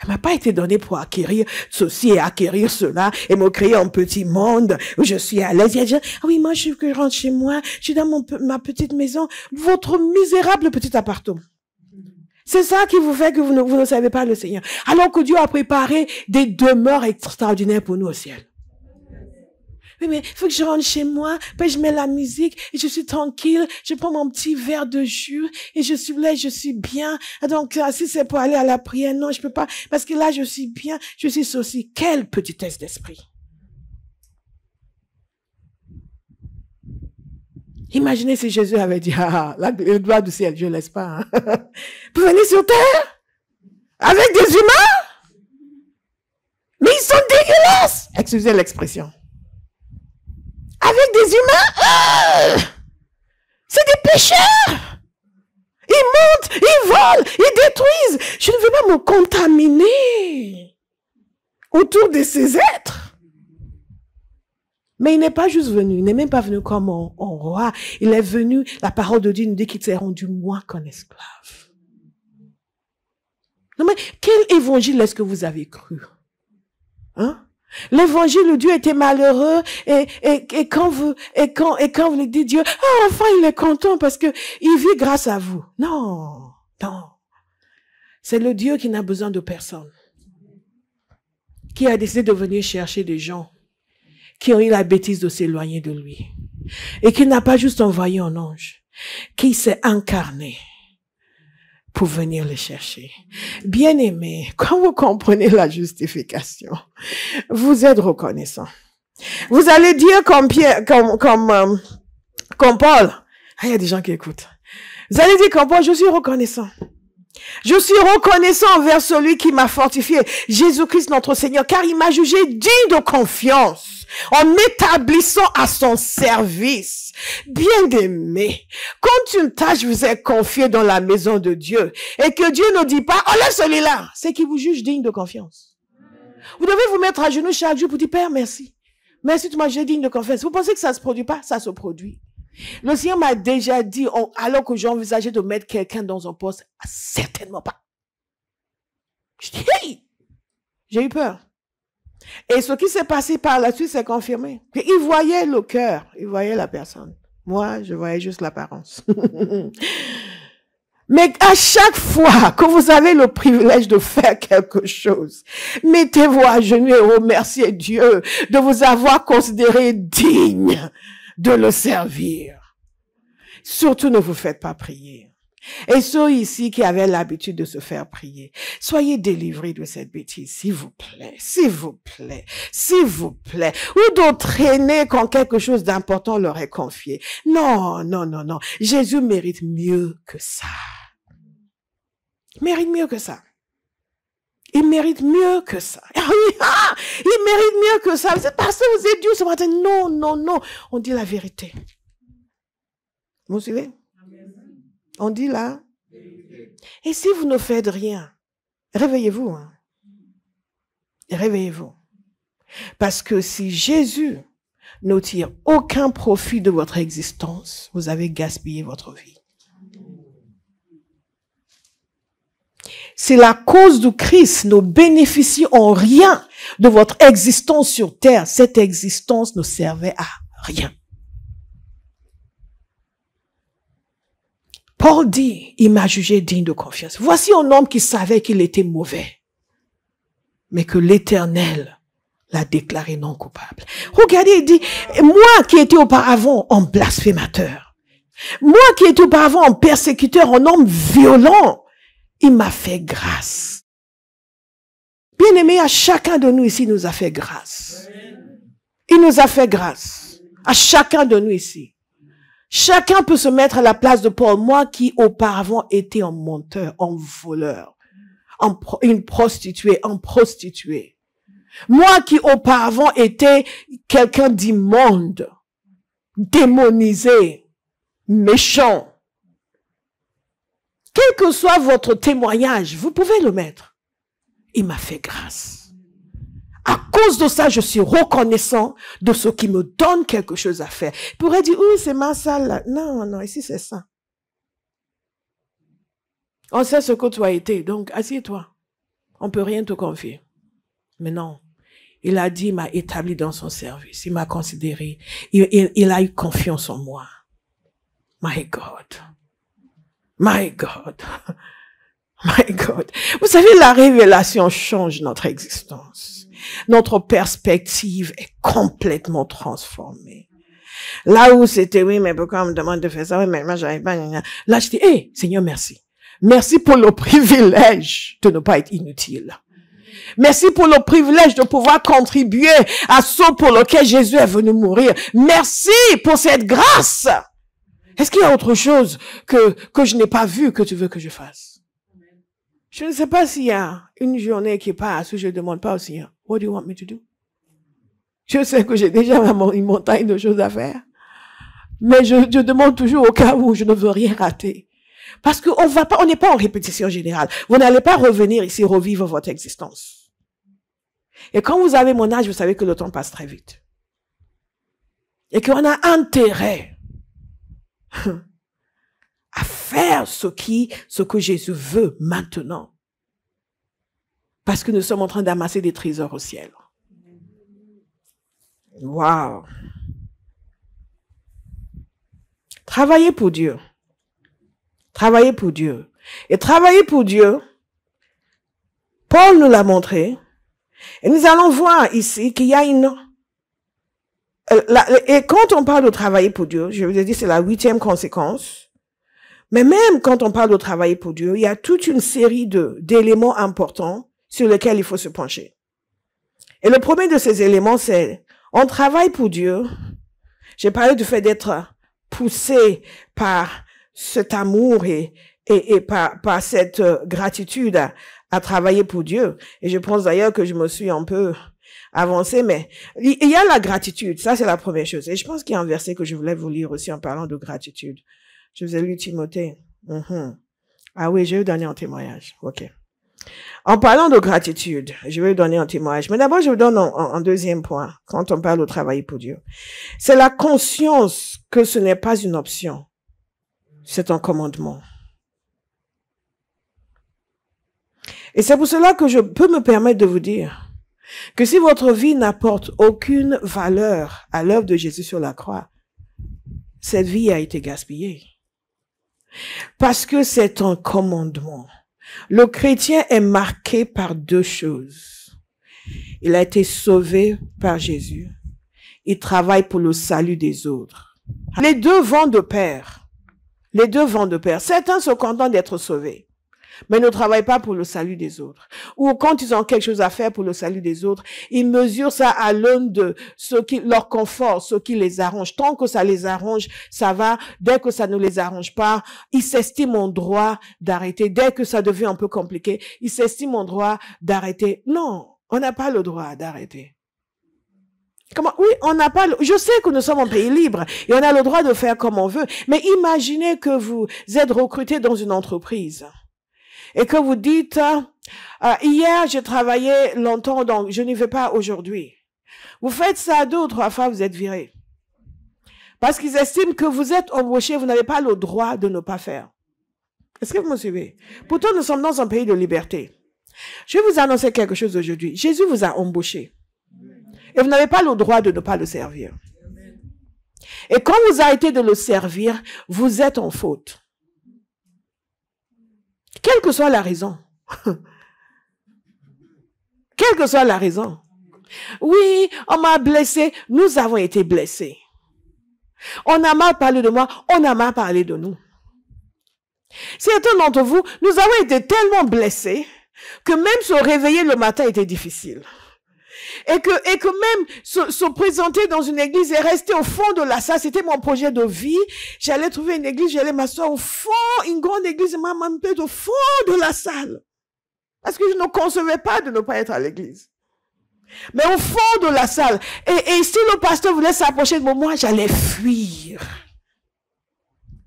Elle m'a pas été donnée pour acquérir ceci et acquérir cela et me créer un petit monde où je suis à l'aise. Il y a des gens, ah oui, moi, je rentre chez moi, je suis dans ma petite maison, votre misérable petit appartement. C'est ça qui vous fait que vous ne savez pas le Seigneur. Alors que Dieu a préparé des demeures extraordinaires pour nous au ciel. Oui, mais il faut que je rentre chez moi, puis je mets la musique, et je suis tranquille, je prends mon petit verre de jus, et je suis là, je suis bien. Donc, si c'est pour aller à la prière, non, je peux pas, parce que là, je suis bien, je suis ceci. Quelle petitesse d'esprit. Imaginez si Jésus avait dit, la gloire du ciel, je ne laisse pas. Hein. Vous venez sur terre, avec des humains, mais ils sont dégueulasses. Excusez l'expression. Avec des humains, c'est des pécheurs. Ils montent, ils volent, ils détruisent. Je ne veux pas me contaminer autour de ces êtres. Mais il n'est pas juste venu, il n'est même pas venu comme un roi. Il est venu, la parole de Dieu nous dit qu'il s'est rendu moins qu'un esclave. Non mais, quel évangile est-ce que vous avez cru? Hein? L'évangile de Dieu était malheureux et quand vous lui dites Dieu, enfin il est content parce que il vit grâce à vous. Non, non. C'est le Dieu qui n'a besoin de personne. Qui a décidé de venir chercher des gens qui ont eu la bêtise de s'éloigner de lui. Et qui n'a pas juste envoyé un ange, qui s'est incarné pour venir les chercher. Bien-aimés, quand vous comprenez la justification, vous êtes reconnaissant. Vous allez dire comme Paul. Il y a des gens qui écoutent. Vous allez dire comme Paul, je suis reconnaissant. Je suis reconnaissant envers celui qui m'a fortifié, Jésus-Christ notre Seigneur, car il m'a jugé digne de confiance en m'établissant à son service. Bien-aimé, quand une tâche vous est confiée dans la maison de Dieu et que Dieu ne dit pas, enlève celui-là, c'est qu'il vous juge digne de confiance. Vous devez vous mettre à genoux chaque jour pour dire, Père, merci. Merci, tu m'as jugé digne de confiance. Vous pensez que ça ne se produit pas? Ça se produit. Le Seigneur m'a déjà dit, alors que j'envisageais de mettre quelqu'un dans un poste, certainement pas. Je dis, hey! J'ai eu peur. Et ce qui s'est passé par la suite s'est confirmé. Il voyait le cœur, il voyait la personne. Moi, je voyais juste l'apparence. Mais à chaque fois que vous avez le privilège de faire quelque chose, mettez-vous à genoux et remerciez Dieu de vous avoir considéré digne de le servir. Surtout ne vous faites pas prier. Et ceux ici qui avaient l'habitude de se faire prier, soyez délivrés de cette bêtise, s'il vous plaît, s'il vous plaît, s'il vous plaît. Ou de traîner quand quelque chose d'important leur est confié. Non, non, non, non. Jésus mérite mieux que ça. Il mérite mieux que ça. Il mérite mieux que ça. Il mérite mieux que ça. C'est parce que vous êtes Dieu ce matin. Non, non, non. On dit la vérité. Vous me suivez? On dit là. Et si vous ne faites rien, réveillez-vous. Hein. Réveillez-vous. Parce que si Jésus ne tire aucun profit de votre existence, vous avez gaspillé votre vie. Si la cause du Christ ne bénéficie en rien de votre existence sur terre, cette existence ne servait à rien. Paul dit, il m'a jugé digne de confiance. Voici un homme qui savait qu'il était mauvais, mais que l'Éternel l'a déclaré non coupable. Regardez, il dit, moi qui étais auparavant un blasphémateur, moi qui étais auparavant un persécuteur, un homme violent, il m'a fait grâce. Bien-aimé, à chacun de nous ici, il nous a fait grâce. Il nous a fait grâce. À chacun de nous ici. Chacun peut se mettre à la place de Paul. Moi qui auparavant étais un menteur, un voleur, une prostituée, un prostitué. Moi qui auparavant étais quelqu'un d'immonde, démonisé, méchant. Quel que soit votre témoignage, vous pouvez le mettre. Il m'a fait grâce. À cause de ça, je suis reconnaissant de ce qui me donne quelque chose à faire. Il pourrait dire, oui, c'est ma salle là. Non, non, ici c'est ça. On sait ce que tu as été, donc assieds-toi. On ne peut rien te confier. Mais non. Il a dit, il m'a établi dans son service. Il m'a considéré. Il a eu confiance en moi. My God. My God. My God. Vous savez, la révélation change notre existence. Notre perspective est complètement transformée. Là où c'était, oui, mais pourquoi on me demande de faire ça? Oui, mais moi, j'arrive pas. Là, je dis, hé, Seigneur, merci. Merci pour le privilège de ne pas être inutile. Merci pour le privilège de pouvoir contribuer à ce pour lequel Jésus est venu mourir. Merci pour cette grâce. Est-ce qu'il y a autre chose que je n'ai pas vu que tu veux que je fasse? Je ne sais pas s'il y a une journée qui passe où je ne demande pas au Seigneur, what do you want me to do? Je sais que j'ai déjà une montagne de choses à faire. Mais je demande toujours au cas où je ne veux rien rater. Parce on n'est pas en répétition générale. Vous n'allez pas revenir ici revivre votre existence. Et quand vous avez mon âge, vous savez que le temps passe très vite. Et qu'on a intérêt à faire ce que Jésus veut maintenant. Parce que nous sommes en train d'amasser des trésors au ciel. Wow. Travaillez pour Dieu. Travailler pour Dieu. Et travailler pour Dieu, Paul nous l'a montré. Et nous allons voir ici qu'il y a et quand on parle de travailler pour Dieu, je vous ai dit c'est la 8e conséquence. Mais même quand on parle de travailler pour Dieu, il y a toute une série d'éléments importants sur lesquels il faut se pencher. Et le premier de ces éléments, c'est on travaille pour Dieu. J'ai parlé du fait d'être poussé par cet amour et par cette gratitude à travailler pour Dieu. Et je pense d'ailleurs que je me suis un peu avancée, mais il y a la gratitude. Ça, c'est la première chose. Et je pense qu'il y a un verset que je voulais vous lire aussi en parlant de gratitude. Je vous ai lu Timothée. Ah oui, je vais vous donner un témoignage. OK. En parlant de gratitude, je vais vous donner un témoignage. Mais d'abord, je vous donne un deuxième point quand on parle de travailler pour Dieu. C'est la conscience que ce n'est pas une option. C'est un commandement. Et c'est pour cela que je peux me permettre de vous dire que si votre vie n'apporte aucune valeur à l'œuvre de Jésus sur la croix, cette vie a été gaspillée. Parce que c'est un commandement. Le chrétien est marqué par deux choses. Il a été sauvé par Jésus. Il travaille pour le salut des autres. Les deux vont de pair. Les deux vont de pair. Certains se contentent d'être sauvés, mais ne travaillent pas pour le salut des autres. Ou quand ils ont quelque chose à faire pour le salut des autres, ils mesurent ça à l'aune de ce qui leur confort, ce qui les arrange. Tant que ça les arrange, ça va. Dès que ça ne les arrange pas, ils s'estiment en droit d'arrêter. Dès que ça devient un peu compliqué, ils s'estiment en droit d'arrêter. Non, on n'a pas le droit d'arrêter. Comment? Oui, on n'a pas. Je sais que nous sommes un pays libre et on a le droit de faire comme on veut. Mais imaginez que vous êtes recruté dans une entreprise et que vous dites hier j'ai travaillé longtemps donc je n'y vais pas aujourd'hui. Vous faites ça 2 ou 3 fois, vous êtes viré parce qu'ils estiment que vous êtes embauché, vous n'avez pas le droit de ne pas faire. Est-ce que vous me suivez? Pourtant nous sommes dans un pays de liberté. Je vais vous annoncer quelque chose aujourd'hui. Jésus vous a embauché. Et vous n'avez pas le droit de ne pas le servir. Et quand vous arrêtez de le servir, vous êtes en faute. Quelle que soit la raison. Quelle que soit la raison. Oui, on m'a blessé. Nous avons été blessés. On a mal parlé de moi. On a mal parlé de nous. Certains d'entre vous, nous avons été tellement blessés que même se réveiller le matin était difficile. Et que même se présenter dans une église et rester au fond de la salle, c'était mon projet de vie. J'allais trouver une église, j'allais m'asseoir au fond, une grande église, même peut-être au fond de la salle. Parce que je ne concevais pas de ne pas être à l'église. Mais au fond de la salle, et si le pasteur voulait s'approcher de moi, j'allais fuir.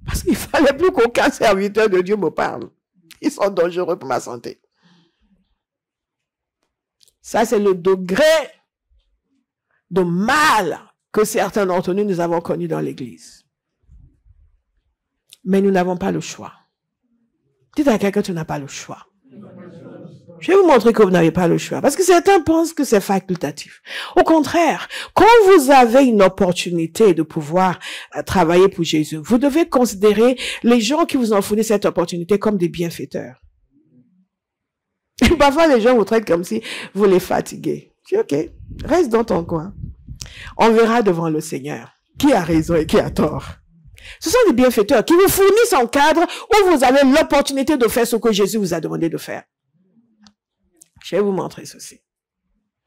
Parce qu'il ne fallait plus qu'aucun serviteur de Dieu me parle. Ils sont dangereux pour ma santé. Ça, c'est le degré de mal que certains d'entre nous avons connu dans l'Église. Mais nous n'avons pas le choix. Dites à quelqu'un, tu n'as pas le choix. Je vais vous montrer que vous n'avez pas le choix. Parce que certains pensent que c'est facultatif. Au contraire, quand vous avez une opportunité de pouvoir travailler pour Jésus, vous devez considérer les gens qui vous ont fourni cette opportunité comme des bienfaiteurs. Et parfois, les gens vous traitent comme si vous les fatiguez. Je dis, OK, reste dans ton coin. On verra devant le Seigneur qui a raison et qui a tort. Ce sont des bienfaiteurs qui vous fournissent un cadre où vous avez l'opportunité de faire ce que Jésus vous a demandé de faire. Je vais vous montrer ceci.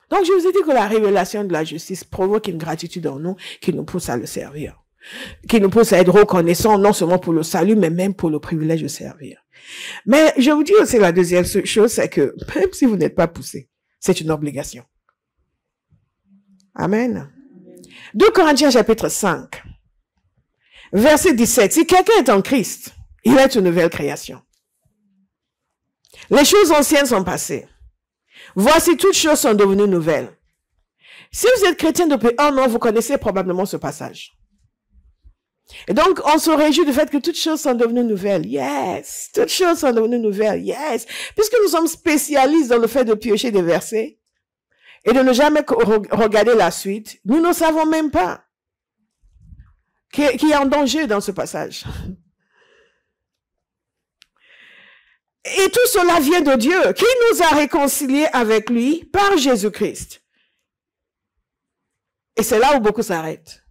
Donc, je vous ai dit que la révélation de la justice provoque une gratitude en nous qui nous pousse à le servir. Qui nous pousse à être reconnaissants non seulement pour le salut, mais même pour le privilège de servir. Mais je vous dis aussi la deuxième chose, c'est que même si vous n'êtes pas poussé, c'est une obligation. Amen. 2 Corinthiens chapitre 5, verset 17. Si quelqu'un est en Christ, il est une nouvelle création. Les choses anciennes sont passées. Voici, toutes choses sont devenues nouvelles. Si vous êtes chrétien depuis 1 an, vous connaissez probablement ce passage. Et donc, on se réjouit du fait que toutes choses sont devenues nouvelles. Yes! Toutes choses sont devenues nouvelles. Yes! Puisque nous sommes spécialistes dans le fait de piocher des versets et de ne jamais regarder la suite, nous ne savons même pas qu'il y a un danger dans ce passage. Et tout cela vient de Dieu, qui nous a réconciliés avec lui par Jésus-Christ. Et c'est là où beaucoup s'arrêtent.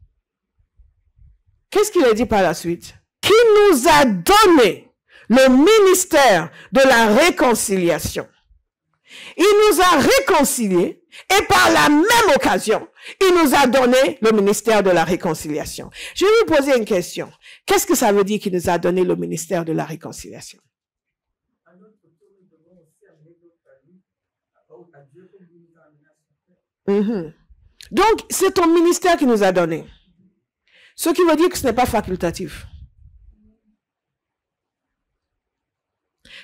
Qu'est-ce qu'il a dit par la suite? Qui nous a donné le ministère de la réconciliation. Il nous a réconciliés et par la même occasion, il nous a donné le ministère de la réconciliation. Je vais vous poser une question. Qu'est-ce que ça veut dire qu'il nous a donné le ministère de la réconciliation? Donc, c'est ton ministère qui nous a donné. Ce qui veut dire que ce n'est pas facultatif.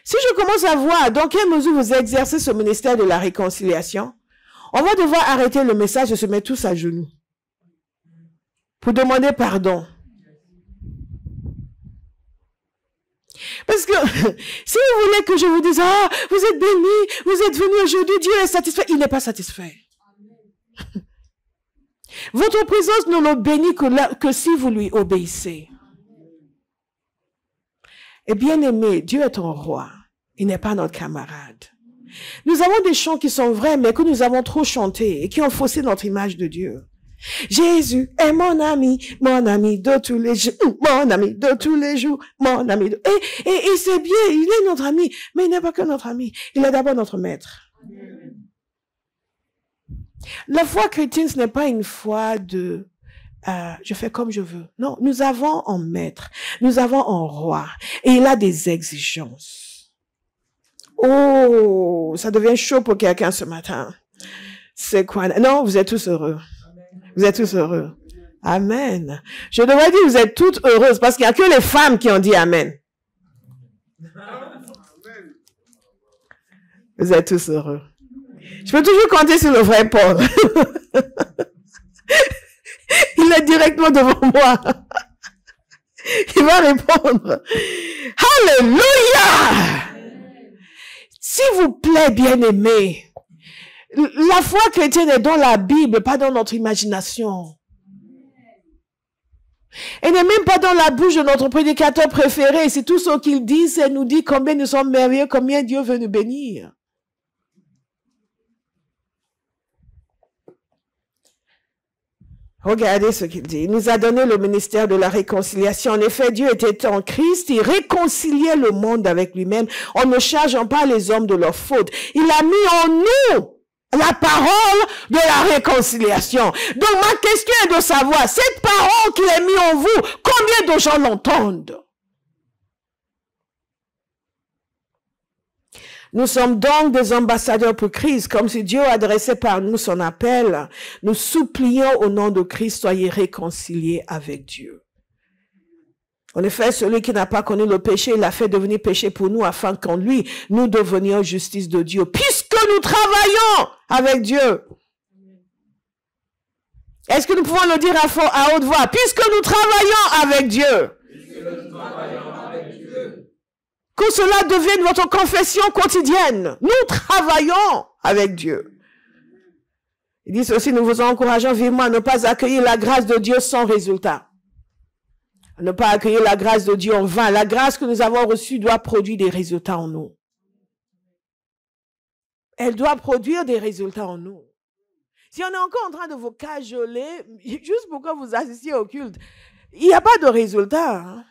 Si je commence à voir dans quelle mesure vous exercez ce ministère de la réconciliation, on va devoir arrêter le message et se mettre tous à genoux pour demander pardon. Parce que si vous voulez que je vous dise, ah, vous êtes bénis, vous êtes venus aujourd'hui, Dieu est satisfait, il n'est pas satisfait. Votre présence ne le bénit que si vous lui obéissez. Et bien aimé, Dieu est ton roi. Il n'est pas notre camarade. Nous avons des chants qui sont vrais, mais que nous avons trop chantés et qui ont faussé notre image de Dieu. Jésus est mon ami de tous les jours, mon ami de tous les jours, mon ami. Et c'est bien, il est notre ami, mais il n'est pas que notre ami. Il est d'abord notre maître. La foi chrétienne, ce n'est pas une foi de je fais comme je veux. Non, nous avons un maître, nous avons un roi, et il a des exigences. Oh, ça devient chaud pour quelqu'un ce matin. C'est quoi? Non, vous êtes tous heureux. Vous êtes tous heureux. Amen. Je devrais dire vous êtes toutes heureuses parce qu'il n'y a que les femmes qui ont dit Amen. Vous êtes tous heureux. Je peux toujours compter sur le vrai Paul. Il est directement devant moi. Il va répondre. Alléluia! S'il vous plaît, bien-aimés, la foi chrétienne est dans la Bible, pas dans notre imagination. Elle n'est même pas dans la bouche de notre prédicateur préféré. C'est tout ce qu'il dit, c'est nous dit combien nous sommes merveilleux, combien Dieu veut nous bénir. Regardez ce qu'il dit. Il nous a donné le ministère de la réconciliation. En effet, Dieu était en Christ. Il réconciliait le monde avec lui-même en ne chargeant pas les hommes de leurs fautes. Il a mis en nous la parole de la réconciliation. Donc, ma question est de savoir, cette parole qu'il a mis en vous, combien de gens l'entendent? Nous sommes donc des ambassadeurs pour Christ, comme si Dieu adressait par nous son appel. Nous supplions au nom de Christ, soyez réconciliés avec Dieu. En effet, celui qui n'a pas connu le péché, il l'a fait devenir péché pour nous, afin qu'en lui, nous devenions justice de Dieu, puisque nous travaillons avec Dieu. Est-ce que nous pouvons le dire à haute voix? Puisque nous travaillons avec Dieu. Que cela devienne votre confession quotidienne. Nous travaillons avec Dieu. Il dit ceci, nous vous encourageons vivement à ne pas accueillir la grâce de Dieu sans résultat. À ne pas accueillir la grâce de Dieu en vain. La grâce que nous avons reçue doit produire des résultats en nous. Elle doit produire des résultats en nous. Si on est encore en train de vous cajoler, juste pour que vous assistiez au culte, il n'y a pas de résultat. Hein?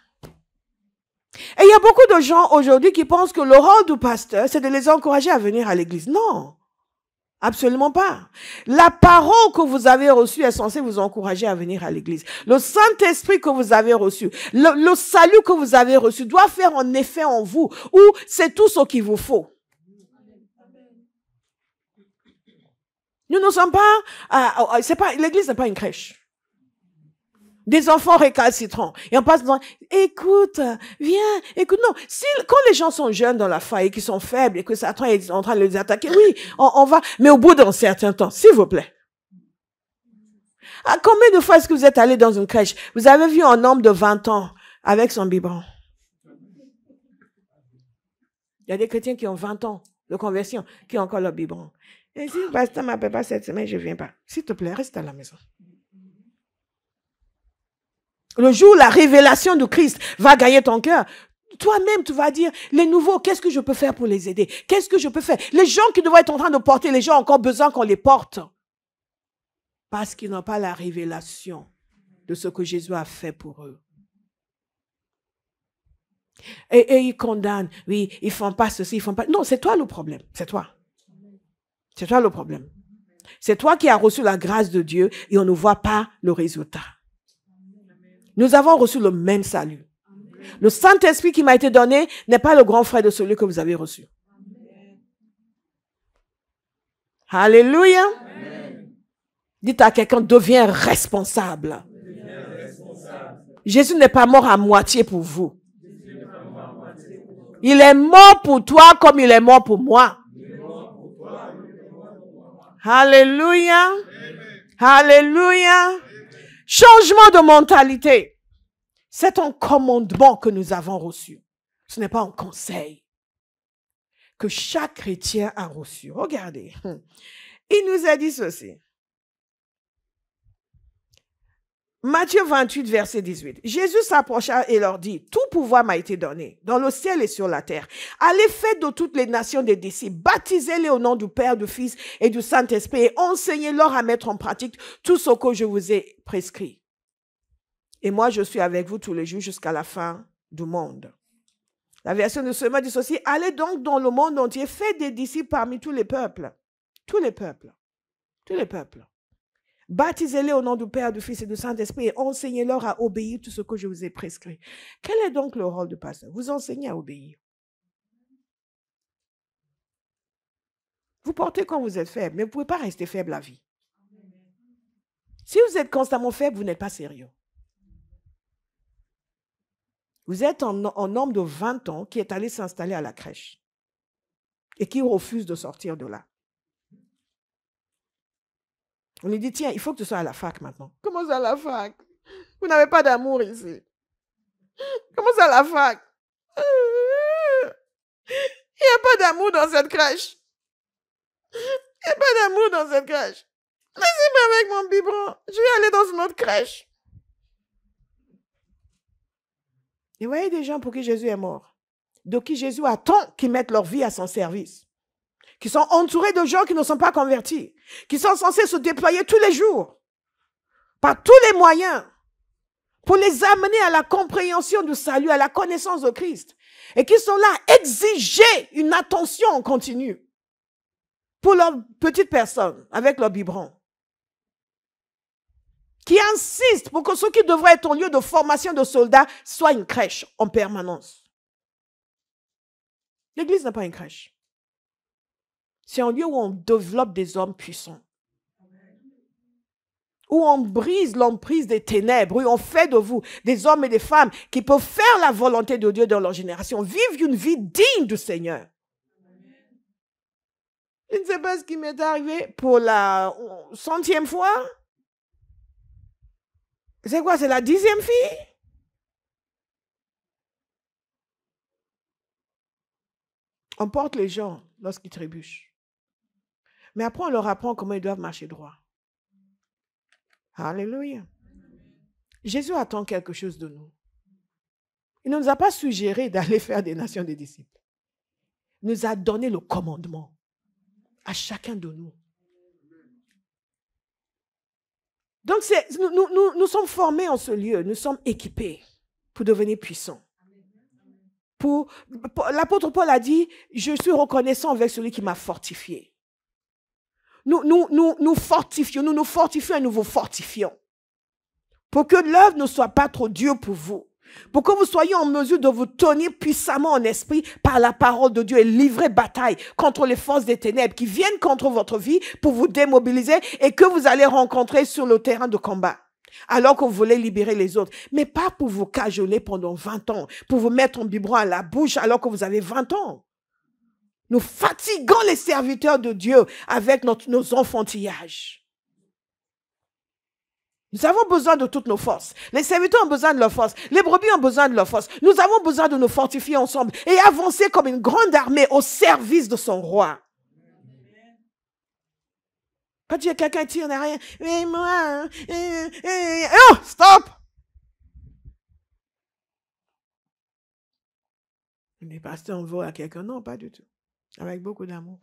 Et il y a beaucoup de gens aujourd'hui qui pensent que le rôle du pasteur, c'est de les encourager à venir à l'église. Non, absolument pas. La parole que vous avez reçue est censée vous encourager à venir à l'église. Le Saint-Esprit que vous avez reçu, le salut que vous avez reçu doit faire un effet en vous, ou c'est tout ce qu'il vous faut. Nous ne sommes pas, l'église n'est pas une crèche. Des enfants récalcitrants. Et on passe devant, écoute, viens, écoute, non. Quand les gens sont jeunes dans la foi et qu'ils sont faibles et que Satan est en train de les attaquer, oui, on va, mais au bout d'un certain temps, s'il vous plaît. À combien de fois est-ce que vous êtes allé dans une crèche? Vous avez vu un homme de 20 ans avec son biberon. Il y a des chrétiens qui ont 20 ans de conversion, qui ont encore leur biberon. Et si le pasteur ne m'appelle pas cette semaine, je ne viens pas. S'il te plaît, reste à la maison. Le jour où la révélation de Christ va gagner ton cœur, toi-même, tu vas dire, les nouveaux, qu'est-ce que je peux faire pour les aider? Qu'est-ce que je peux faire? Les gens qui devraient être en train de porter, les gens ont encore besoin qu'on les porte. Parce qu'ils n'ont pas la révélation de ce que Jésus a fait pour eux. Et ils condamnent. Oui, ils ne font pas ceci, ils ne font pas... Non, c'est toi le problème. C'est toi. C'est toi le problème. C'est toi qui as reçu la grâce de Dieu et on ne voit pas le résultat. Nous avons reçu le même salut. Le Saint-Esprit qui m'a été donné n'est pas le grand frère de celui que vous avez reçu. Alléluia. Dites à quelqu'un, deviens responsable. Jésus n'est pas mort à moitié pour vous. Il est mort pour toi comme il est mort pour moi. Alléluia. Alléluia. Changement de mentalité. C'est un commandement que nous avons reçu. Ce n'est pas un conseil que chaque chrétien a reçu. Regardez. Il nous a dit ceci. Matthieu 28, verset 18. Jésus s'approcha et leur dit, « Tout pouvoir m'a été donné, dans le ciel et sur la terre. Allez, faites de toutes les nations des disciples, baptisez-les au nom du Père, du Fils et du Saint-Esprit, et enseignez-leur à mettre en pratique tout ce que je vous ai prescrit. Et moi, je suis avec vous tous les jours jusqu'à la fin du monde. » La version de Semaine dit ceci, « Allez donc dans le monde entier, faites des disciples parmi tous les peuples. » Tous les peuples. Tous les peuples. Baptisez-les au nom du Père, du Fils et du Saint-Esprit et enseignez-leur à obéir tout ce que je vous ai prescrit. Quel est donc le rôle du pasteur? Vous enseignez à obéir. Vous portez quand vous êtes faible, mais vous ne pouvez pas rester faible à vie. Si vous êtes constamment faible, vous n'êtes pas sérieux. Vous êtes un homme de 20 ans qui est allé s'installer à la crèche et qui refuse de sortir de là. On lui dit, tiens, il faut que tu sois à la fac maintenant. Comment ça à la fac? Vous n'avez pas d'amour ici. Comment ça à la fac? Il n'y a pas d'amour dans cette crèche. Il n'y a pas d'amour dans cette crèche. Laissez-moi avec mon biberon. Je vais aller dans une autre crèche. Et vous voyez des gens pour qui Jésus est mort, de qui Jésus attend qu'ils mettent leur vie à son service, qui sont entourés de gens qui ne sont pas convertis, qui sont censés se déployer tous les jours, par tous les moyens, pour les amener à la compréhension du salut, à la connaissance de Christ, et qui sont là à exiger une attention en continu pour leurs petites personnes, avec leur biberon, qui insistent pour que ce qui devrait être un lieu de formation de soldats soit une crèche en permanence. L'église n'est pas une crèche. C'est un lieu où on développe des hommes puissants. Où on brise l'emprise des ténèbres, où on fait de vous des hommes et des femmes qui peuvent faire la volonté de Dieu dans leur génération, vivre une vie digne du Seigneur. Je ne sais pas ce qui m'est arrivé pour la 100e fois. C'est quoi? C'est la 10e fille? On porte les gens lorsqu'ils trébuchent. Mais après, on leur apprend comment ils doivent marcher droit. Alléluia. Jésus attend quelque chose de nous. Il ne nous a pas suggéré d'aller faire des nations des disciples. Il nous a donné le commandement à chacun de nous. Donc, nous sommes formés en ce lieu, nous sommes équipés pour devenir puissants. L'apôtre Paul a dit, je suis reconnaissant avec celui qui m'a fortifié. Nous fortifions et nous vous fortifions. Pour que l'œuvre ne soit pas trop dure pour vous. Pour que vous soyez en mesure de vous tenir puissamment en esprit par la parole de Dieu et livrer bataille contre les forces des ténèbres qui viennent contre votre vie pour vous démobiliser et que vous allez rencontrer sur le terrain de combat. Alors que vous voulez libérer les autres. Mais pas pour vous cajoler pendant 20 ans, pour vous mettre un biberon à la bouche alors que vous avez 20 ans. Nous fatiguons les serviteurs de Dieu avec nos enfantillages. Nous avons besoin de toutes nos forces. Les serviteurs ont besoin de leurs forces. Les brebis ont besoin de leurs forces. Nous avons besoin de nous fortifier ensemble et avancer comme une grande armée au service de son roi. Quand il y a quelqu'un qui tire en arrière, mais moi, oh, stop! Les pasteurs envoient à quelqu'un. Non, pas du tout. Avec beaucoup d'amour.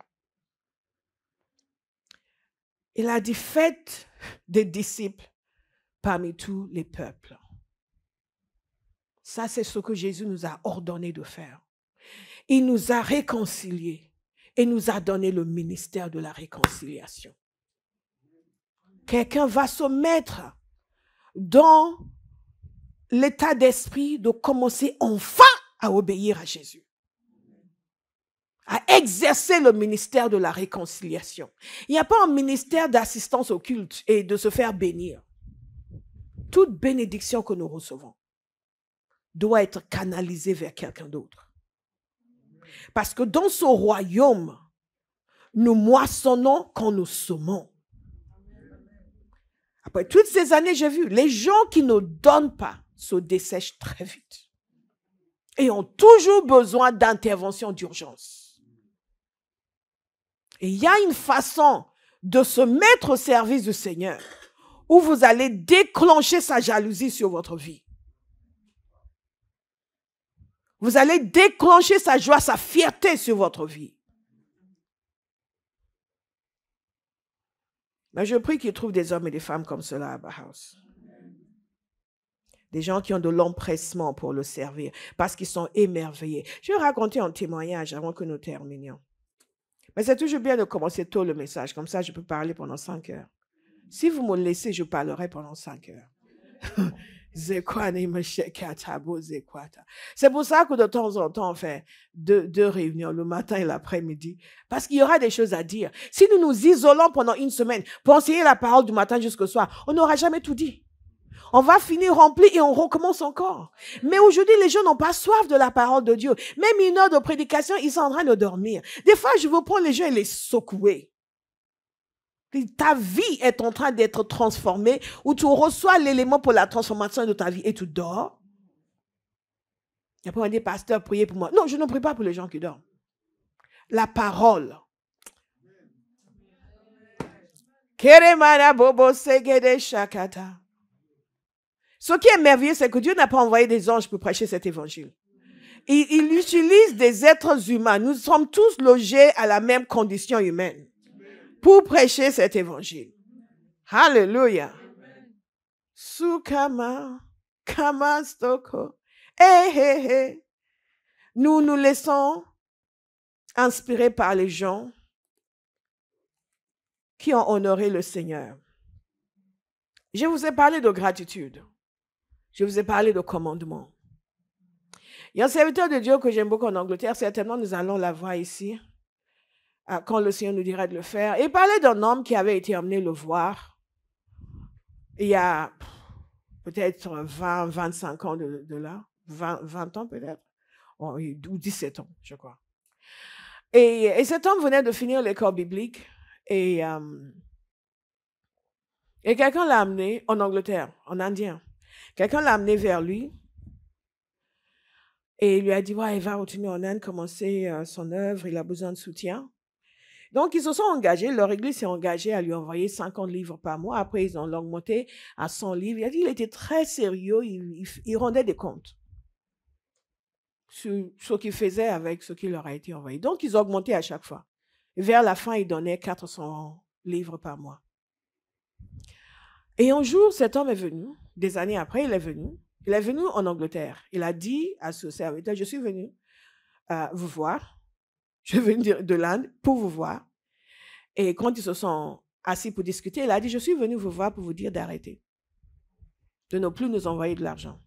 Il a dit, faites des disciples parmi tous les peuples. Ça, c'est ce que Jésus nous a ordonné de faire. Il nous a réconciliés et nous a donné le ministère de la réconciliation. Quelqu'un va se mettre dans l'état d'esprit de commencer enfin à obéir à Jésus. À exercer le ministère de la réconciliation. Il n'y a pas un ministère d'assistance au culte et de se faire bénir. Toute bénédiction que nous recevons doit être canalisée vers quelqu'un d'autre. Parce que dans ce royaume, nous moissonnons quand nous semons. Après toutes ces années, j'ai vu, les gens qui ne donnent pas se dessèchent très vite. Et ont toujours besoin d'intervention d'urgence. Et il y a une façon de se mettre au service du Seigneur où vous allez déclencher sa jalousie sur votre vie. Vous allez déclencher sa joie, sa fierté sur votre vie. Mais je prie qu'il trouve des hommes et des femmes comme cela à Bauhaus. Des gens qui ont de l'empressement pour le servir parce qu'ils sont émerveillés. Je vais raconter un témoignage avant que nous terminions. Mais c'est toujours bien de commencer tôt le message. Comme ça, je peux parler pendant 5 heures. Si vous me laissez, je parlerai pendant 5 heures. C'est pour ça que de temps en temps, on fait deux réunions, le matin et l'après-midi. Parce qu'il y aura des choses à dire. Si nous nous isolons pendant une semaine pour enseigner la parole du matin jusqu'au soir, on n'aura jamais tout dit. On va finir rempli et on recommence encore. Mais aujourd'hui, les gens n'ont pas soif de la parole de Dieu. Même une heure de prédication, ils sont en train de dormir. Des fois, je veux prendre les gens et les secouer. Ta vie est en train d'être transformée ou tu reçois l'élément pour la transformation de ta vie et tu dors. Et après, on dit, pasteur, priez pour moi. Non, je ne prie pas pour les gens qui dorment. La parole. Ce qui est merveilleux, c'est que Dieu n'a pas envoyé des anges pour prêcher cet évangile. Il utilise des êtres humains. Nous sommes tous logés à la même condition humaine pour prêcher cet évangile. Alléluia. Sukama, kama stoko. Nous nous laissons inspirer par les gens qui ont honoré le Seigneur. Je vous ai parlé de gratitude. Je vous ai parlé de commandement. Il y a un serviteur de Dieu que j'aime beaucoup en Angleterre. Certainement, nous allons la voir ici. quand le Seigneur nous dirait de le faire. Et il parlait d'un homme qui avait été emmené le voir il y a peut-être 20, 25 ans de là, 20 ans peut-être, ou 17 ans, je crois. Et cet homme venait de finir l'école biblique et quelqu'un l'a amené en Angleterre, en Indien. Quelqu'un l'a amené vers lui et il lui a dit, ouais, il va retourner en Inde, commencer son œuvre, il a besoin de soutien. Donc, ils se sont engagés, leur église s'est engagée à lui envoyer 50 livres par mois. Après, ils ont augmenté à 100 livres. Il a dit qu'il était très sérieux, il rendait des comptes sur ce qu'il faisait avec ce qui leur a été envoyé. Donc, ils ont augmenté à chaque fois. Et vers la fin, ils donnaient 400 livres par mois. Et un jour, cet homme est venu, des années après, il est venu en Angleterre. Il a dit à ce serviteur, je suis venu vous voir, je suis venu de l'Inde pour vous voir. Et quand ils se sont assis pour discuter, il a dit, je suis venu vous voir pour vous dire d'arrêter, de ne plus nous envoyer de l'argent.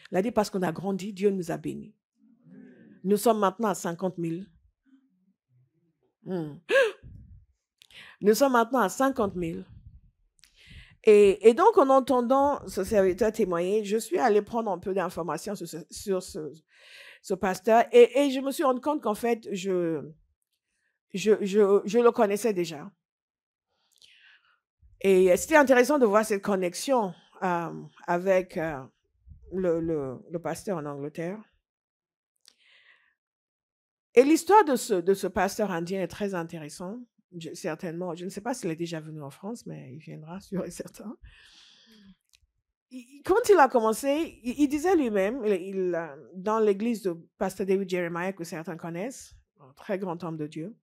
Il a dit, parce qu'on a grandi, Dieu nous a bénis. Nous sommes maintenant à 50 000. Nous sommes maintenant à 50 000. Et donc, en entendant ce serviteur témoigner, je suis allée prendre un peu d'informations sur ce pasteur et je me suis rendu compte qu'en fait, je le connaissais déjà. Et c'était intéressant de voir cette connexion avec le pasteur en Angleterre. Et l'histoire de ce pasteur indien est très intéressante. Certainement, je ne sais pas s'il est déjà venu en France, mais il viendra, sûr et certain. Quand il a commencé, il disait lui-même, dans l'église de pasteur David Jeremiah, que certains connaissent, un très grand homme de Dieu,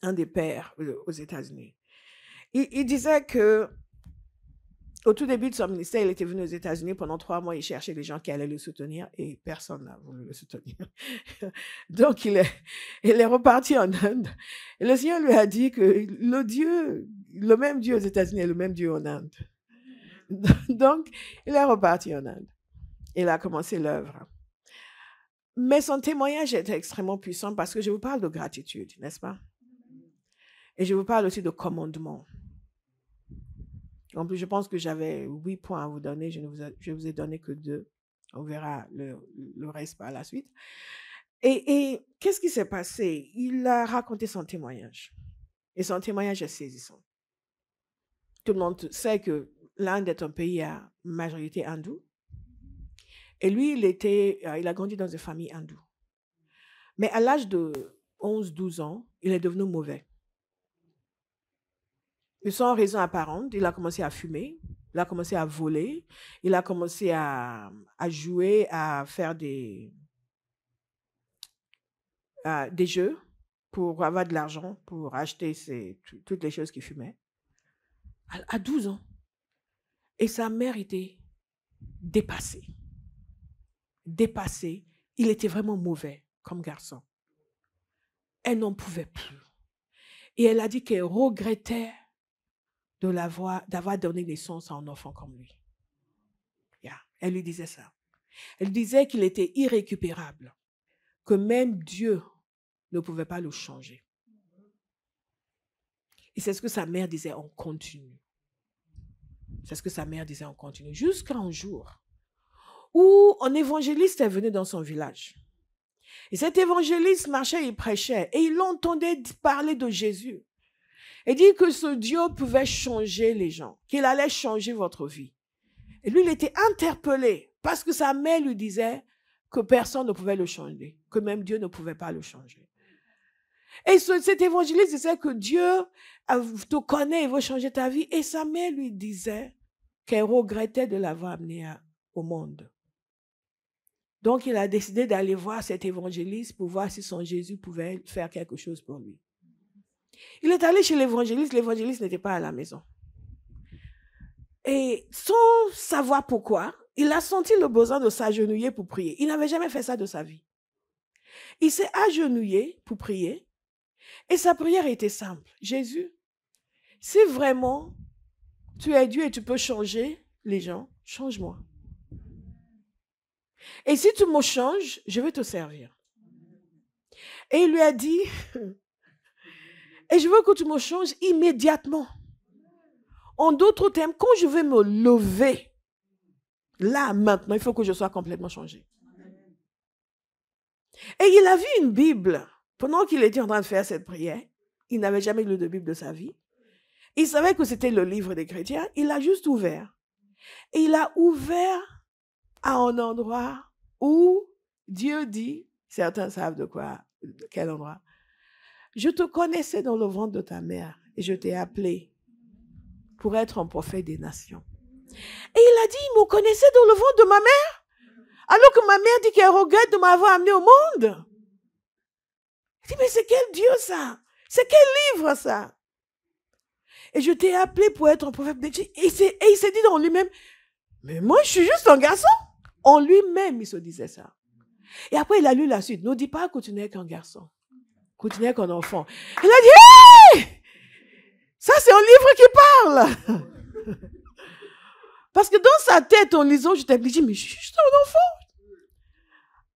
un des pères aux États-Unis, il disait que au tout début de son ministère, il était venu aux États-Unis pendant 3 mois, il cherchait des gens qui allaient le soutenir et personne n'a voulu le soutenir. Donc, il est reparti en Inde. Et le Seigneur lui a dit que le même Dieu aux États-Unis est le même Dieu en Inde. Donc, il est reparti en Inde. Il a commencé l'œuvre. Mais son témoignage était extrêmement puissant parce que je vous parle de gratitude, n'est-ce pas? Et je vous parle aussi de commandement. En plus, je pense que j'avais 8 points à vous donner. Je vous ai donné que 2. On verra le reste par la suite. Et qu'est-ce qui s'est passé? Il a raconté son témoignage. Et son témoignage est saisissant. Tout le monde sait que l'Inde est un pays à majorité hindoue. Et lui, il a grandi dans une famille hindoue. Mais à l'âge de 11-12 ans, il est devenu mauvais. Et sans raison apparente, il a commencé à fumer, il a commencé à voler, il a commencé à jouer, à faire des jeux pour avoir de l'argent, pour acheter toutes les choses qu'il fumait. À 12 ans. Et sa mère était dépassée. Dépassée. Il était vraiment mauvais comme garçon. Elle n'en pouvait plus. Et elle a dit qu'elle regrettait d'avoir donné naissance à un enfant comme lui. Yeah. Elle lui disait ça. Elle disait qu'il était irrécupérable, que même Dieu ne pouvait pas le changer. Et c'est ce que sa mère disait en continu. C'est ce que sa mère disait en continu. Jusqu'à un jour où un évangéliste est venu dans son village. Et cet évangéliste marchait, il prêchait, et il entendait parler de Jésus. Il dit que ce Dieu pouvait changer les gens, qu'il allait changer votre vie. Et lui, il était interpellé parce que sa mère lui disait que personne ne pouvait le changer, que même Dieu ne pouvait pas le changer. Et cet évangéliste disait que Dieu te connaît, il veut changer ta vie. Et sa mère lui disait qu'elle regrettait de l'avoir amené au monde. Donc, il a décidé d'aller voir cet évangéliste pour voir si son Jésus pouvait faire quelque chose pour lui. Il est allé chez l'évangéliste n'était pas à la maison. Et sans savoir pourquoi, il a senti le besoin de s'agenouiller pour prier. Il n'avait jamais fait ça de sa vie. Il s'est agenouillé pour prier et sa prière était simple. Jésus, si vraiment tu es Dieu et tu peux changer les gens, change-moi. Et si tu me changes, je vais te servir. Et il lui a dit, Et je veux que tu me changes immédiatement. En d'autres termes, quand je vais me lever, là, maintenant, il faut que je sois complètement changé. Et il a vu une Bible. Pendant qu'il était en train de faire cette prière, il n'avait jamais lu de Bible de sa vie. Il savait que c'était le livre des chrétiens. Il l'a juste ouvert. Et il a ouvert à un endroit où Dieu dit, certains savent de quel endroit. Je te connaissais dans le ventre de ta mère et je t'ai appelé pour être un prophète des nations. Et il a dit, il me connaissait dans le ventre de ma mère, alors que ma mère dit qu'elle regrette de m'avoir amené au monde. Il dit, mais c'est quel Dieu ça? C'est quel livre ça? Et je t'ai appelé pour être un prophète. Et il s'est dit dans lui-même, mais moi je suis juste un garçon. En lui-même, il se disait ça. Et après, il a lu la suite. Ne dis pas que tu n'es qu'un garçon, que tu n'es qu'un enfant. Il a dit, hey! Ça c'est un livre qui parle. Parce que dans sa tête, en lisant, je t'ai dit, mais je suis juste un enfant.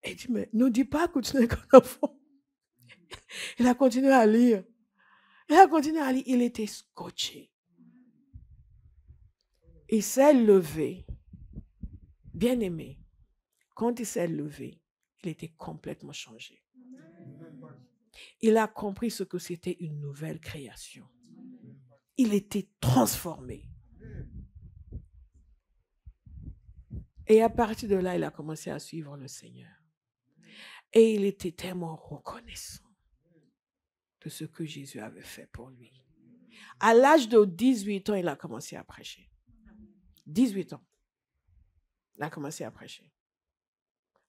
Et il dit, mais ne dis pas que tu n'es qu'un enfant. Il a continué à lire. Il était scotché. Il s'est levé. Bien aimé. Quand il s'est levé, il était complètement changé. Il a compris ce que c'était une nouvelle création. Il était transformé. Et à partir de là, il a commencé à suivre le Seigneur. Et il était tellement reconnaissant de ce que Jésus avait fait pour lui. À l'âge de 18 ans, il a commencé à prêcher. 18 ans. Il a commencé à prêcher.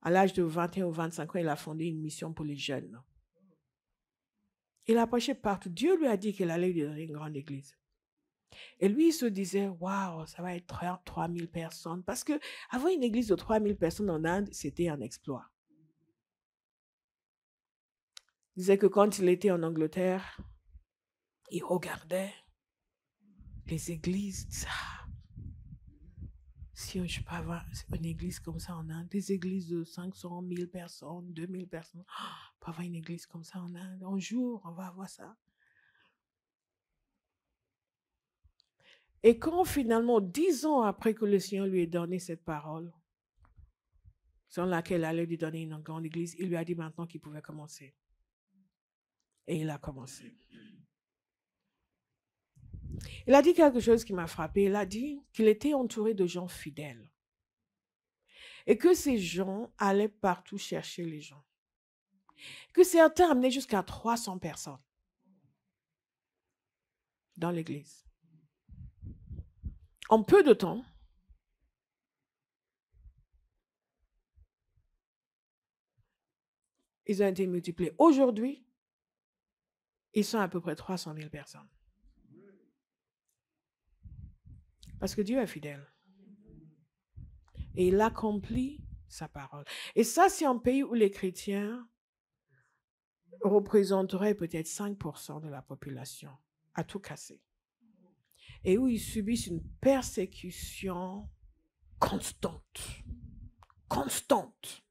À l'âge de 21 ou 25 ans, il a fondé une mission pour les jeunes. Il a prêché partout. Dieu lui a dit qu'il allait lui donner une grande église. Et lui, il se disait, waouh, ça va être 3000 personnes. Parce que avoir une église de 3000 personnes en Inde, c'était un exploit. Il disait que quand il était en Angleterre, il regardait les églises. Si je peux avoir une église comme ça en Inde, des églises de 500, 1000 personnes, 2000 personnes, on peut avoir une église comme ça en Inde. Un jour, on va avoir ça. Et quand finalement, 10 ans après que le Seigneur lui ait donné cette parole, selon laquelle il allait lui donner une grande église, il lui a dit maintenant qu'il pouvait commencer. Et il a commencé. Il a dit quelque chose qui m'a frappé. Il a dit qu'il était entouré de gens fidèles. Et que ces gens allaient partout chercher les gens. Que certains amenaient jusqu'à 300 personnes dans l'église. En peu de temps, ils ont été multipliés. Aujourd'hui, ils sont à peu près 300 000 personnes. Parce que Dieu est fidèle. Et il accomplit sa parole. Et ça, c'est un pays où les chrétiens représenteraient peut-être 5% de la population, à tout casser. Et où ils subissent une persécution constante. Constante.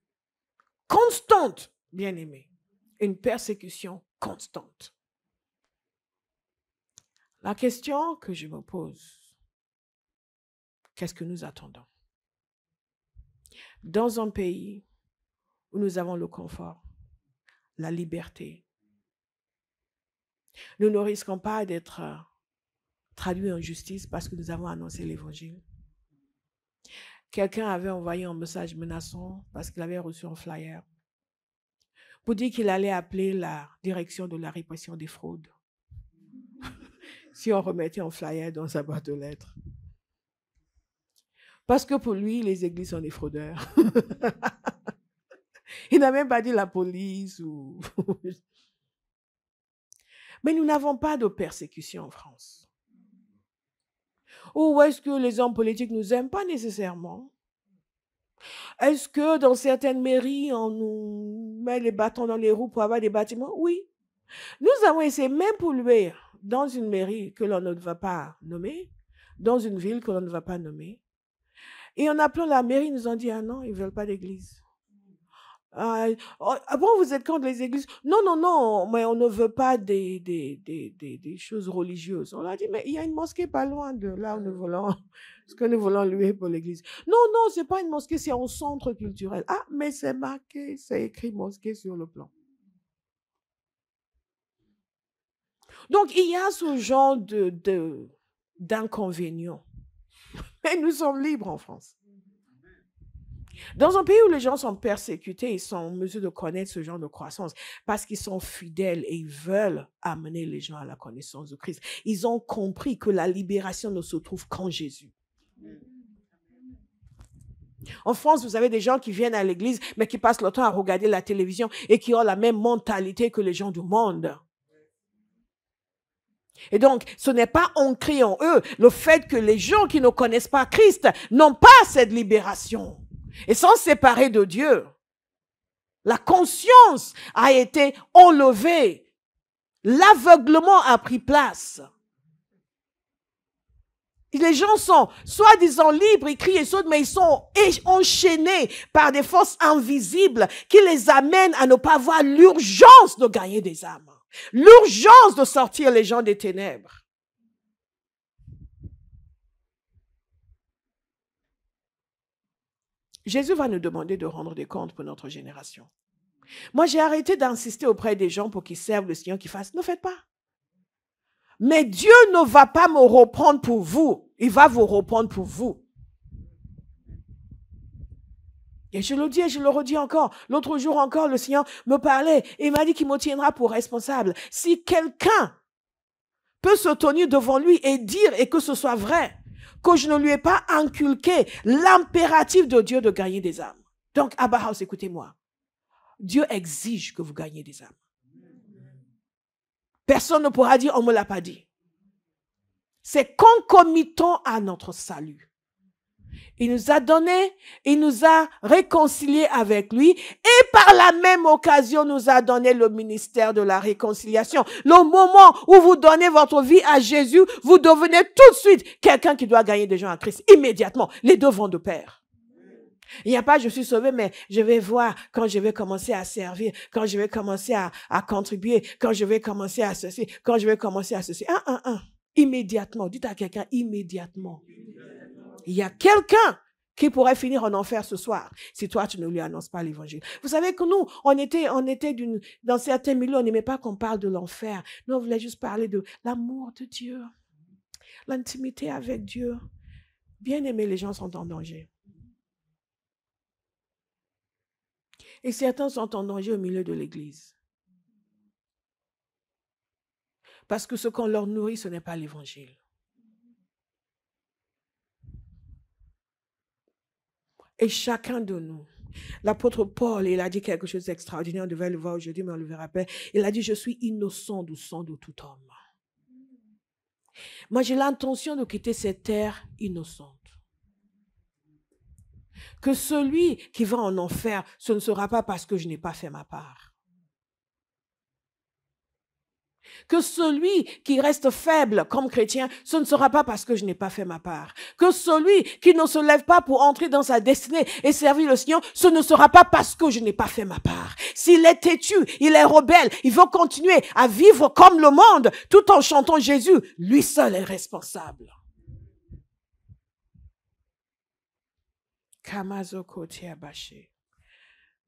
Constante, bien aimé. Une persécution constante. La question que je me pose, qu'est-ce que nous attendons? Dans un pays où nous avons le confort, la liberté, nous ne risquons pas d'être traduits en justice parce que nous avons annoncé l'évangile. Quelqu'un avait envoyé un message menaçant parce qu'il avait reçu un flyer pour dire qu'il allait appeler la direction de la répression des fraudes si on remettait un flyer dans sa boîte de lettres. Parce que pour lui, les églises sont des fraudeurs. Il n'a même pas dit la police ou... Mais nous n'avons pas de persécution en France. Ou est-ce que les hommes politiques ne nous aiment pas nécessairement? Est-ce que dans certaines mairies, on nous met les bâtons dans les roues pour avoir des bâtiments? Oui. Nous avons essayé même pour louer dans une mairie que l'on ne va pas nommer, dans une ville que l'on ne va pas nommer. Et en appelant la mairie, ils nous ont dit, ah non, ils ne veulent pas d'église. Ah bon, vous êtes contre les églises? Non, non, non, mais on ne veut pas des choses religieuses. On a dit, mais il y a une mosquée pas loin de là où nous voulons, ce que nous voulons louer pour l'église. Non, non, c'est pas une mosquée, c'est un centre culturel. Ah, mais c'est marqué, c'est écrit mosquée sur le plan. Donc, il y a ce genre d'inconvénients. Mais nous sommes libres en France. Dans un pays où les gens sont persécutés, ils sont en mesure de connaître ce genre de croissance parce qu'ils sont fidèles et ils veulent amener les gens à la connaissance de Christ. Ils ont compris que la libération ne se trouve qu'en Jésus. En France, vous avez des gens qui viennent à l'église, mais qui passent leur temps à regarder la télévision et qui ont la même mentalité que les gens du monde. Et donc, ce n'est pas ancré en eux le fait que les gens qui ne connaissent pas Christ n'ont pas cette libération. Et sont séparés de Dieu. La conscience a été enlevée. L'aveuglement a pris place. Et les gens sont soi-disant libres, ils crient et sautent, mais ils sont enchaînés par des forces invisibles qui les amènent à ne pas voir l'urgence de gagner des âmes. L'urgence de sortir les gens des ténèbres. Jésus va nous demander de rendre des comptes pour notre génération. Moi, j'ai arrêté d'insister auprès des gens pour qu'ils servent le Seigneur, qu'ils fassent. Ne faites pas. Mais Dieu ne va pas me reprendre pour vous. Il va vous reprendre pour vous. Et je le dis et je le redis encore. L'autre jour encore, le Seigneur me parlait et il m'a dit qu'il me tiendra pour responsable. Si quelqu'un peut se tenir devant lui et dire, et que ce soit vrai, que je ne lui ai pas inculqué l'impératif de Dieu de gagner des âmes. Donc, Abba House, écoutez-moi. Dieu exige que vous gagnez des âmes. Personne ne pourra dire, on ne me l'a pas dit. C'est concomitant à notre salut. Il nous a donné, il nous a réconciliés avec lui et par la même occasion nous a donné le ministère de la réconciliation. Le moment où vous donnez votre vie à Jésus, vous devenez tout de suite quelqu'un qui doit gagner des gens à Christ. Immédiatement, les deux vont de pair. Il n'y a pas, je suis sauvé, mais je vais voir quand je vais commencer à servir, quand je vais commencer à contribuer, quand je vais commencer à ceci, quand je vais commencer à ceci. Immédiatement. Dites à quelqu'un, immédiatement. Il y a quelqu'un qui pourrait finir en enfer ce soir si toi, tu ne lui annonces pas l'évangile. Vous savez que nous, on était dans certains milieux, on n'aimait pas qu'on parle de l'enfer. Nous, on voulait juste parler de l'amour de Dieu, l'intimité avec Dieu. Bien aimé, les gens sont en danger. Et certains sont en danger au milieu de l'église. Parce que ce qu'on leur nourrit, ce n'est pas l'évangile. Et chacun de nous, l'apôtre Paul, il a dit quelque chose d'extraordinaire, on devait le voir aujourd'hui, mais on le verra après. Il a dit, je suis innocent du sang de tout homme. Moi, j'ai l'intention de quitter cette terre innocente. Que celui qui va en enfer, ce ne sera pas parce que je n'ai pas fait ma part. Que celui qui reste faible comme chrétien, ce ne sera pas parce que je n'ai pas fait ma part. Que celui qui ne se lève pas pour entrer dans sa destinée et servir le Seigneur, ce ne sera pas parce que je n'ai pas fait ma part. S'il est têtu, il est rebelle, il veut continuer à vivre comme le monde tout en chantant Jésus, lui seul est responsable.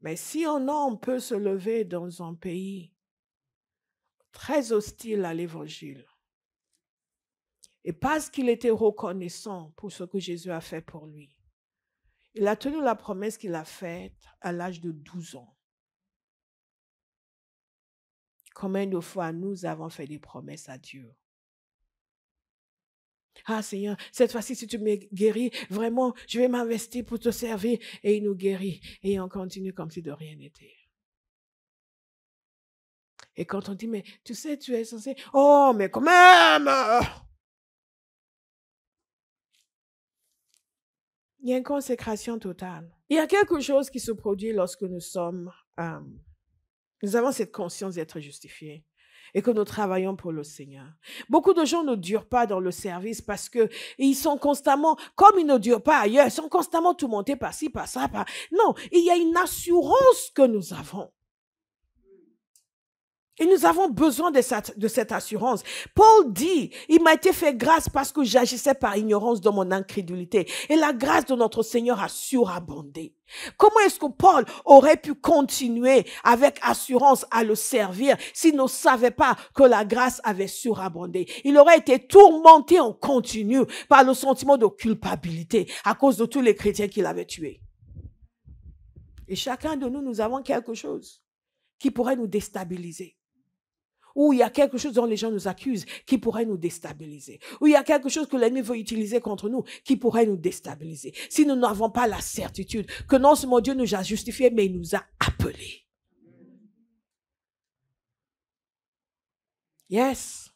Mais si un homme peut se lever dans un pays très hostile à l'évangile, et parce qu'il était reconnaissant pour ce que Jésus a fait pour lui, il a tenu la promesse qu'il a faite à l'âge de 12 ans. Combien de fois nous avons fait des promesses à Dieu? Ah Seigneur, cette fois-ci, si tu me guéris, vraiment, je vais m'investir pour te servir. Et il nous guérit. Et on continue comme si de rien n'était. Et quand on dit, mais tu sais, tu es censé... Oh, mais quand même! Il y a une consécration totale. Il y a quelque chose qui se produit lorsque nous avons cette conscience d'être justifiés. et que nous travaillons pour le Seigneur. Beaucoup de gens ne durent pas dans le service parce qu'ils sont constamment, comme ils ne durent pas ailleurs, ils sont constamment tourmentés par-ci, par ça. Non, il y a une assurance que nous avons. Et nous avons besoin de cette assurance. Paul dit, il m'a été fait grâce parce que j'agissais par ignorance dans mon incrédulité. Et la grâce de notre Seigneur a surabondé. Comment est-ce que Paul aurait pu continuer avec assurance à le servir s'il ne savait pas que la grâce avait surabondé? Il aurait été tourmenté en continu par le sentiment de culpabilité à cause de tous les chrétiens qu'il avait tués. Et chacun de nous, nous avons quelque chose qui pourrait nous déstabiliser. Ou il y a quelque chose dont les gens nous accusent qui pourrait nous déstabiliser. Ou il y a quelque chose que l'ennemi veut utiliser contre nous qui pourrait nous déstabiliser. Si nous n'avons pas la certitude que non seulement Dieu nous a justifiés, mais il nous a appelés. Yes.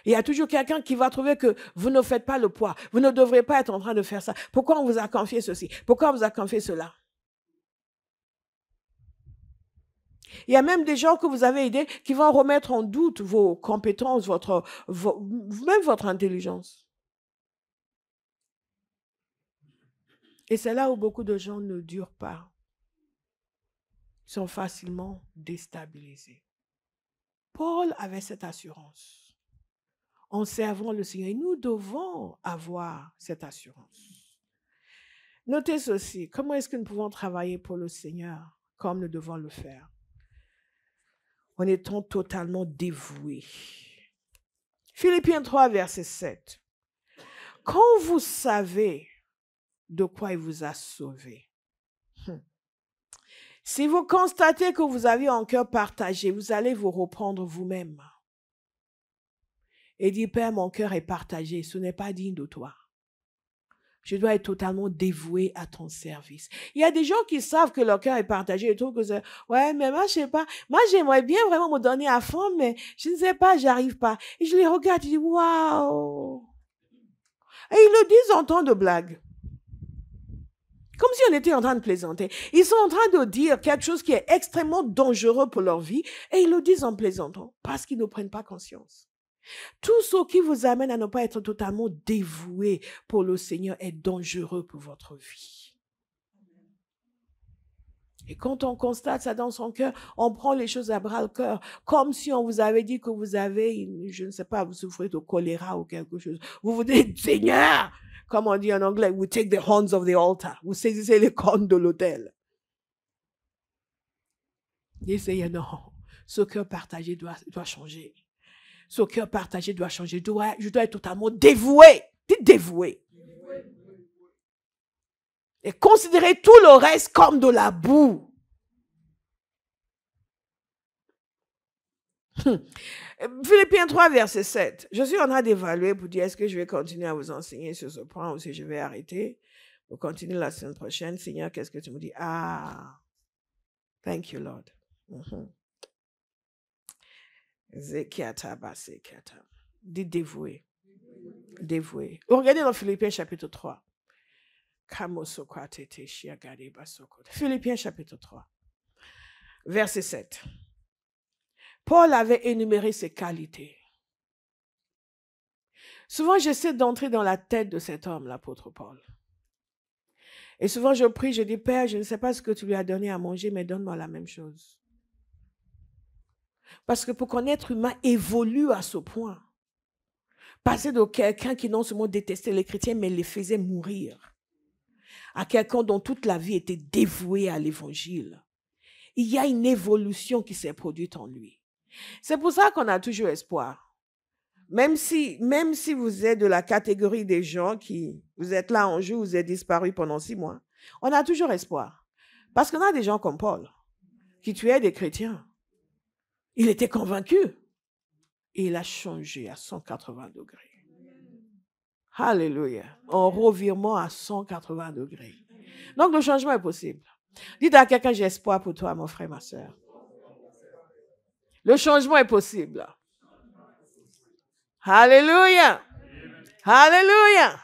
Il y a toujours quelqu'un qui va trouver que vous ne faites pas le poids. Vous ne devrez pas être en train de faire ça. Pourquoi on vous a confié ceci? Pourquoi on vous a confié cela? Il y a même des gens que vous avez aidés qui vont remettre en doute vos compétences, même votre intelligence. Et c'est là où beaucoup de gens ne durent pas. Ils sont facilement déstabilisés. Paul avait cette assurance. En servant le Seigneur, nous devons avoir cette assurance. Notez ceci, comment est-ce que nous pouvons travailler pour le Seigneur comme nous devons le faire? En étant totalement dévoués. Philippiens 3, verset 7. Quand vous savez de quoi il vous a sauvé, si vous constatez que vous avez un cœur partagé, vous allez vous reprendre vous-même. Et dire, Père, mon cœur est partagé, ce n'est pas digne de toi. Je dois être totalement dévoué à ton service. Il y a des gens qui savent que leur cœur est partagé et trouvent que c'est, ouais, mais moi, je sais pas. Moi, j'aimerais bien vraiment me donner à fond, mais je ne sais pas, j'arrive pas. Et je les regarde, je dis, waouh. Et ils le disent en temps de blague. Comme si on était en train de plaisanter. Ils sont en train de dire quelque chose qui est extrêmement dangereux pour leur vie et ils le disent en plaisantant parce qu'ils ne prennent pas conscience. Tout ce qui vous amène à ne pas être totalement dévoué pour le Seigneur est dangereux pour votre vie. Et quand on constate ça dans son cœur, on prend les choses à bras le cœur, comme si on vous avait dit que vous avez, je ne sais pas, vous souffrez de choléra ou quelque chose. Vous vous dites, Seigneur, comme on dit en anglais, we take the horns of the altar. Vous saisissez les cornes de l'autel. Dis, Seigneur, non, ce cœur partagé doit changer. Ce cœur partagé doit changer. Je dois être totalement dévoué. Dites dévoué. Et considérez tout le reste comme de la boue. Philippiens 3, verset 7. Je suis en train d'évaluer pour dire est-ce que je vais continuer à vous enseigner sur ce point ou si je vais arrêter. Pour continuer la semaine prochaine. Seigneur, qu'est-ce que tu me dis? Ah, thank you, Lord. Dites dévoué. Dévoué. Regardez dans Philippiens chapitre 3. Philippiens chapitre 3. Verset 7. Paul avait énuméré ses qualités. Souvent, j'essaie d'entrer dans la tête de cet homme, l'apôtre Paul. Et souvent, je prie, je dis, Père, je ne sais pas ce que tu lui as donné à manger, mais donne-moi la même chose. Parce que pour qu'un être humain évolue à ce point, passer de quelqu'un qui non seulement détestait les chrétiens, mais les faisait mourir, à quelqu'un dont toute la vie était dévouée à l'évangile, il y a une évolution qui s'est produite en lui. C'est pour ça qu'on a toujours espoir. Même si vous êtes de la catégorie des gens qui, vous êtes là un jour, vous êtes disparu pendant 6 mois, on a toujours espoir. Parce qu'on a des gens comme Paul, qui tuaient des chrétiens. Il était convaincu. Et il a changé à 180 degrés. Alléluia. Un revirement à 180 degrés. Donc, le changement est possible. Dites à quelqu'un, j'ai espoir pour toi, mon frère, ma soeur. Le changement est possible. Alléluia. Alléluia.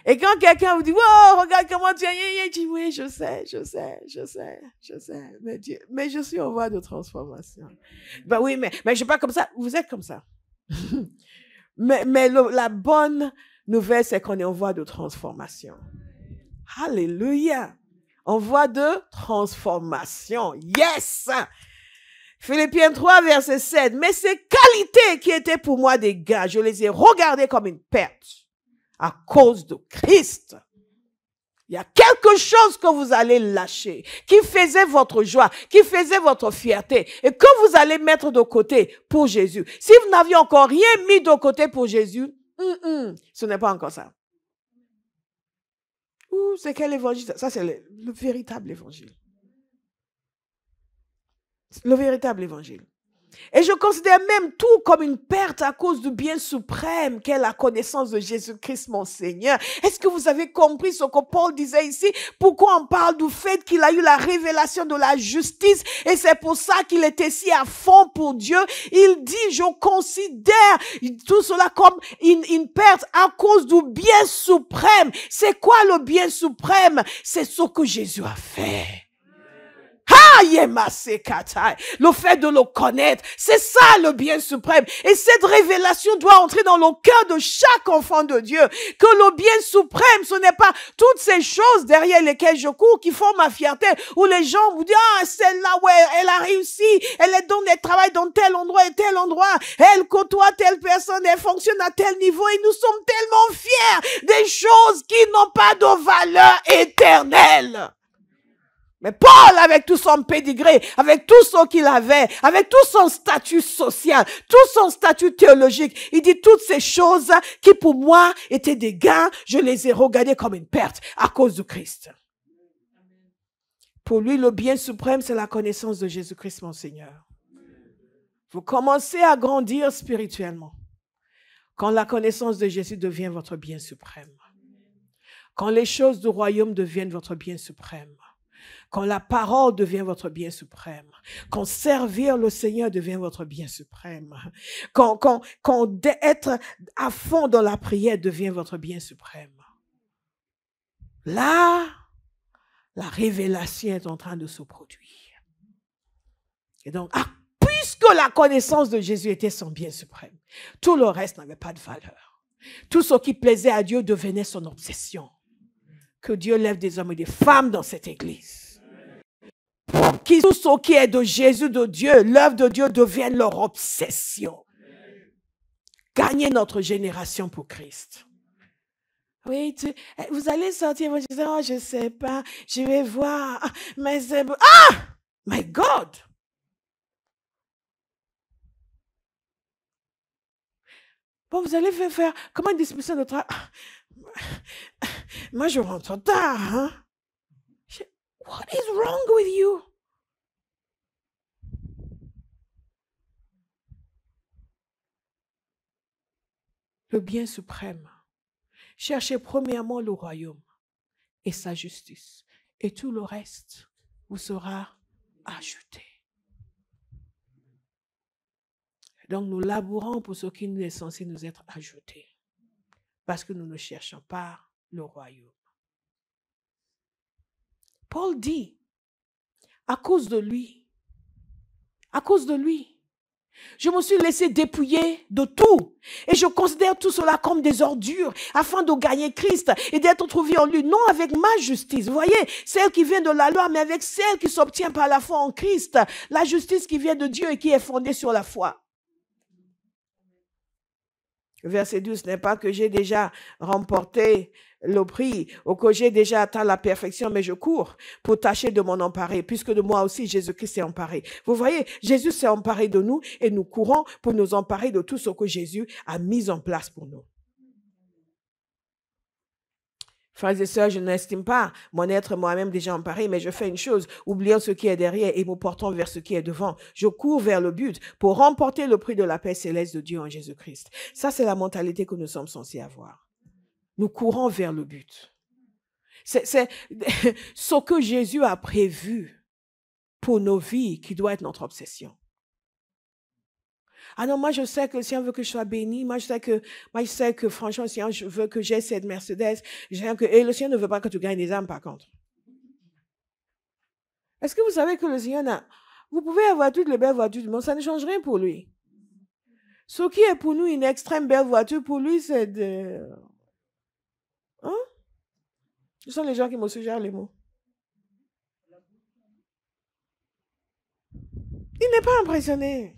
Et quand quelqu'un vous dit, oh, regarde comment tu es, tu dis, oui, je sais. Mais je suis en voie de transformation. Ben oui, mais je ne suis pas comme ça. Vous êtes comme ça. mais la bonne nouvelle, c'est qu'on est en voie de transformation. Alléluia. En voie de transformation. Yes! Philippiens 3, verset 7. Mais ces qualités qui étaient pour moi des gains, je les ai regardées comme une perte à cause de Christ. Il y a quelque chose que vous allez lâcher, qui faisait votre joie, qui faisait votre fierté, et que vous allez mettre de côté pour Jésus. Si vous n'aviez encore rien mis de côté pour Jésus, ce n'est pas encore ça. C'est quel évangile? Ça, c'est le véritable évangile. Le véritable évangile. Et je considère même tout comme une perte à cause du bien suprême qu'est la connaissance de Jésus-Christ, mon Seigneur. Est-ce que vous avez compris ce que Paul disait ici? Pourquoi on parle du fait qu'il a eu la révélation de la justice et c'est pour ça qu'il était si à fond pour Dieu? Il dit, je considère tout cela comme une perte à cause du bien suprême. C'est quoi le bien suprême? C'est ce que Jésus a fait. Le fait de le connaître, c'est ça le bien suprême. Et cette révélation doit entrer dans le cœur de chaque enfant de Dieu. Que le bien suprême, ce n'est pas toutes ces choses derrière lesquelles je cours qui font ma fierté. Où les gens vous disent, ah, celle-là, ouais, elle a réussi. Elle est dans elle travaille dans tel endroit et tel endroit. Elle côtoie telle personne, elle fonctionne à tel niveau. Et nous sommes tellement fiers des choses qui n'ont pas de valeur éternelle. Mais Paul, avec tout son pédigré, avec tout ce qu'il avait, avec tout son statut social, tout son statut théologique, il dit toutes ces choses qui pour moi étaient des gains, je les ai regardées comme une perte à cause du Christ. Pour lui, le bien suprême, c'est la connaissance de Jésus-Christ, mon Seigneur. Vous commencez à grandir spirituellement quand la connaissance de Jésus devient votre bien suprême. Quand les choses du royaume deviennent votre bien suprême. Quand la parole devient votre bien suprême. Quand servir le Seigneur devient votre bien suprême. Quand être à fond dans la prière devient votre bien suprême. Là, la révélation est en train de se produire. Et donc, puisque la connaissance de Jésus était son bien suprême, tout le reste n'avait pas de valeur. Tout ce qui plaisait à Dieu devenait son obsession. Que Dieu lève des hommes et des femmes dans cette église. Tout ce qui est de Jésus, de Dieu, l'œuvre de Dieu devienne leur obsession. Gagner notre génération pour Christ. Oui, vous allez sortir, vous dites, oh, je ne sais pas, je vais voir, mais c'est... Ah! My God! Bon, vous allez faire comment une disposition de travail? Moi, je rentre tard, hein? What is wrong with you? Le bien suprême. Cherchez premièrement le royaume et sa justice. Et tout le reste vous sera ajouté. Donc nous labourons pour ce qui nous est censé nous être ajouté. Parce que nous ne cherchons pas le royaume. Paul dit, à cause de lui, je me suis laissé dépouiller de tout. Et je considère tout cela comme des ordures afin de gagner Christ et d'être trouvé en lui. Non avec ma justice, vous voyez, celle qui vient de la loi, mais avec celle qui s'obtient par la foi en Christ. La justice qui vient de Dieu et qui est fondée sur la foi. Verset 12, ce n'est pas que j'ai déjà remporté le prix ou que j'ai déjà atteint la perfection, mais je cours pour tâcher de m'en emparer, puisque de moi aussi Jésus-Christ s'est emparé. Vous voyez, Jésus s'est emparé de nous et nous courons pour nous emparer de tout ce que Jésus a mis en place pour nous. Frères et sœurs, je n'estime pas mon être moi-même déjà emparé, mais je fais une chose, oubliant ce qui est derrière et me portant vers ce qui est devant. Je cours vers le but pour remporter le prix de la paix céleste de Dieu en Jésus-Christ. Ça, c'est la mentalité que nous sommes censés avoir. Nous courons vers le but. C'est ce que Jésus a prévu pour nos vies qui doit être notre obsession. Ah non, moi je sais que le Seigneur veut que je sois béni. Moi je sais que franchement, le Seigneur veut que j'ai cette Mercedes. Et le Seigneur ne veut pas que tu gagnes des âmes par contre. Est-ce que vous savez que le Seigneur vous pouvez avoir toutes les belles voitures du monde, ça ne change rien pour lui. Ce qui est pour nous une extrême belle voiture, pour lui c'est de... Hein? Ce sont les gens qui me suggèrent les mots. Il n'est pas impressionné.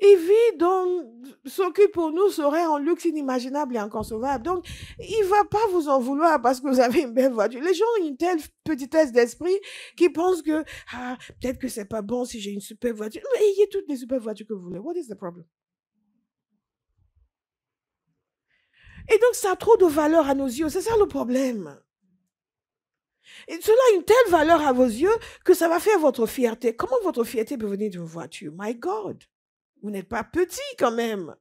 Il vit dans ce qui pour nous serait un luxe inimaginable et inconcevable. Donc, il ne va pas vous en vouloir parce que vous avez une belle voiture. Les gens ont une telle petitesse d'esprit qui pensent que peut-être que c'est pas bon si j'ai une super voiture. Mais ayez toutes les super voitures que vous voulez. What is the problem? Et donc, ça a trop de valeur à nos yeux. C'est ça le problème. Et cela a une telle valeur à vos yeux que ça va faire votre fierté. Comment votre fierté peut venir d'une voiture? My God! Vous n'êtes pas petit quand même.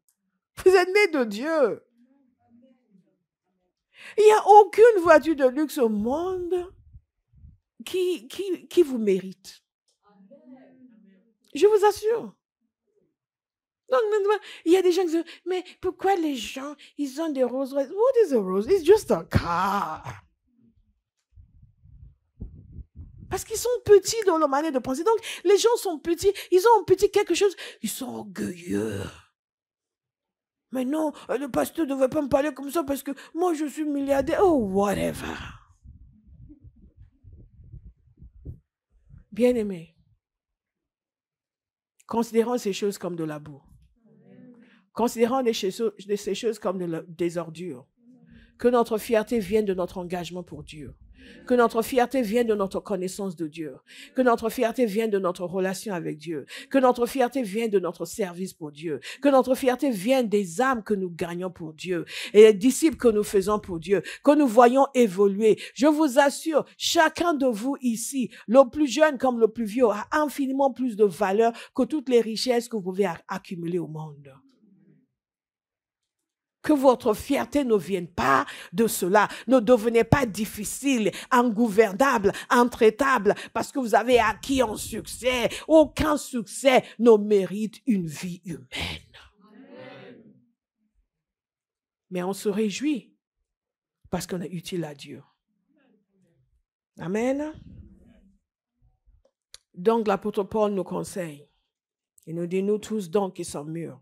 Vous êtes né de Dieu. Il n'y a aucune voiture de luxe au monde qui vous mérite. Je vous assure. Donc, il y a des gens qui disent, mais pourquoi les gens, ils ont des Rolls Royce? What is a Rolls? It's just a car. Parce qu'ils sont petits dans leur manière de penser. Donc, les gens sont petits, ils ont un petit quelque chose, ils sont orgueilleux. Mais non, le pasteur ne devait pas me parler comme ça parce que moi, je suis milliardaire. Oh, whatever. Bien-aimés, considérons ces choses comme de la boue. Considérons ces choses comme des ordures. Que notre fierté vienne de notre engagement pour Dieu. Que notre fierté vienne de notre connaissance de Dieu. Que notre fierté vienne de notre relation avec Dieu. Que notre fierté vienne de notre service pour Dieu. Que notre fierté vienne des âmes que nous gagnons pour Dieu. Et les disciples que nous faisons pour Dieu. Que nous voyons évoluer. Je vous assure, chacun de vous ici, le plus jeune comme le plus vieux, a infiniment plus de valeur que toutes les richesses que vous pouvez accumuler au monde. Que votre fierté ne vienne pas de cela. Ne devenez pas difficile, ingouvernable, intraitable, parce que vous avez acquis un succès. Aucun succès ne mérite une vie humaine. Amen. Mais on se réjouit parce qu'on est utile à Dieu. Amen. Donc l'apôtre Paul nous conseille. Il nous dit, nous tous donc qui sommes mûrs,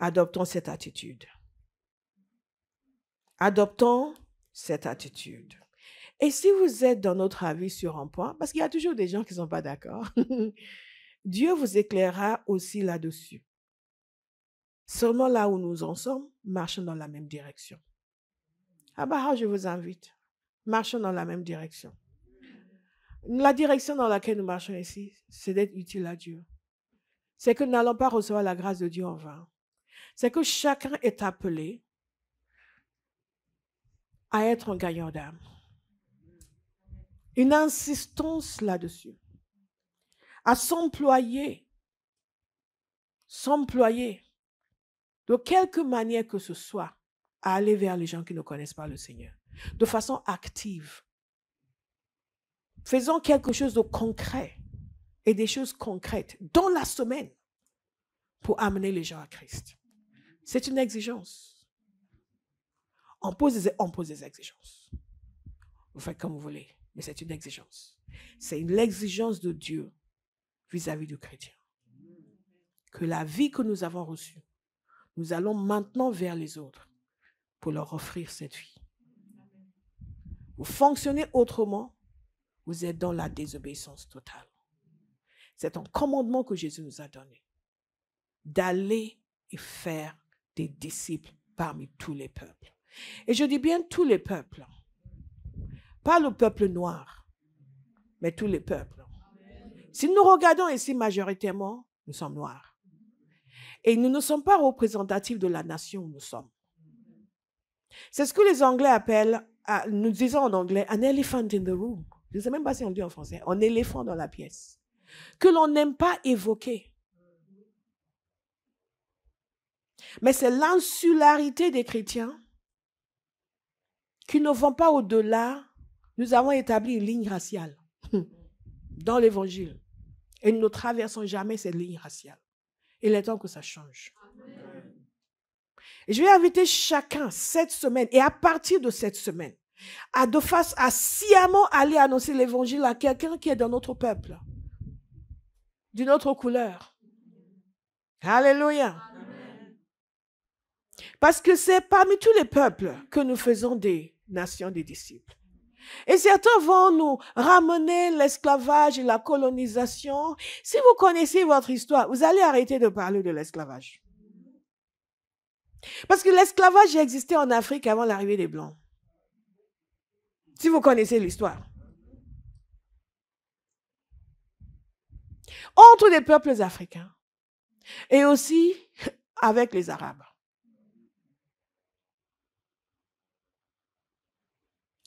adoptons cette attitude. Adoptons cette attitude. Et si vous êtes dans notre avis sur un point, parce qu'il y a toujours des gens qui ne sont pas d'accord, Dieu vous éclairera aussi là-dessus. Seulement là où nous en sommes, marchons dans la même direction. Je vous invite. Marchons dans la même direction. La direction dans laquelle nous marchons ici, c'est d'être utile à Dieu. C'est que nous n'allons pas recevoir la grâce de Dieu en vain. C'est que chacun est appelé à être un gagnant d'âme. Une insistance là-dessus. À s'employer de quelque manière que ce soit, à aller vers les gens qui ne connaissent pas le Seigneur. De façon active. Faisons quelque chose de concret et des choses concrètes dans la semaine pour amener les gens à Christ. C'est une exigence. On pose des exigences. Vous faites comme vous voulez, mais c'est une exigence. C'est l'exigence de Dieu vis-à-vis du chrétien. Que la vie que nous avons reçue, nous allons maintenant vers les autres pour leur offrir cette vie. Vous fonctionnez autrement, vous êtes dans la désobéissance totale. C'est un commandement que Jésus nous a donné. D'aller et faire des disciples parmi tous les peuples. Et je dis bien tous les peuples. Pas le peuple noir, mais tous les peuples. Si nous regardons ici majoritairement, nous sommes noirs. Et nous ne sommes pas représentatifs de la nation où nous sommes. C'est ce que les Anglais appellent, nous disons en anglais, an elephant in the room. Je ne sais même pas si on dit en français, un éléphant dans la pièce. Que l'on n'aime pas évoquer. Mais c'est l'insularité des chrétiens qui ne vont pas au-delà. Nous avons établi une ligne raciale dans l'évangile. Et nous ne traversons jamais cette ligne raciale. Il est temps que ça change. Et je vais inviter chacun cette semaine, et à partir de cette semaine, à sciemment aller annoncer l'évangile à quelqu'un qui est dans notre peuple, d'une autre couleur. Alléluia. Parce que c'est parmi tous les peuples que nous faisons des nations des disciples. Et certains vont nous ramener l'esclavage et la colonisation. Si vous connaissez votre histoire, vous allez arrêter de parler de l'esclavage. Parce que l'esclavage existait en Afrique avant l'arrivée des Blancs. Si vous connaissez l'histoire. Entre les peuples africains et aussi avec les Arabes.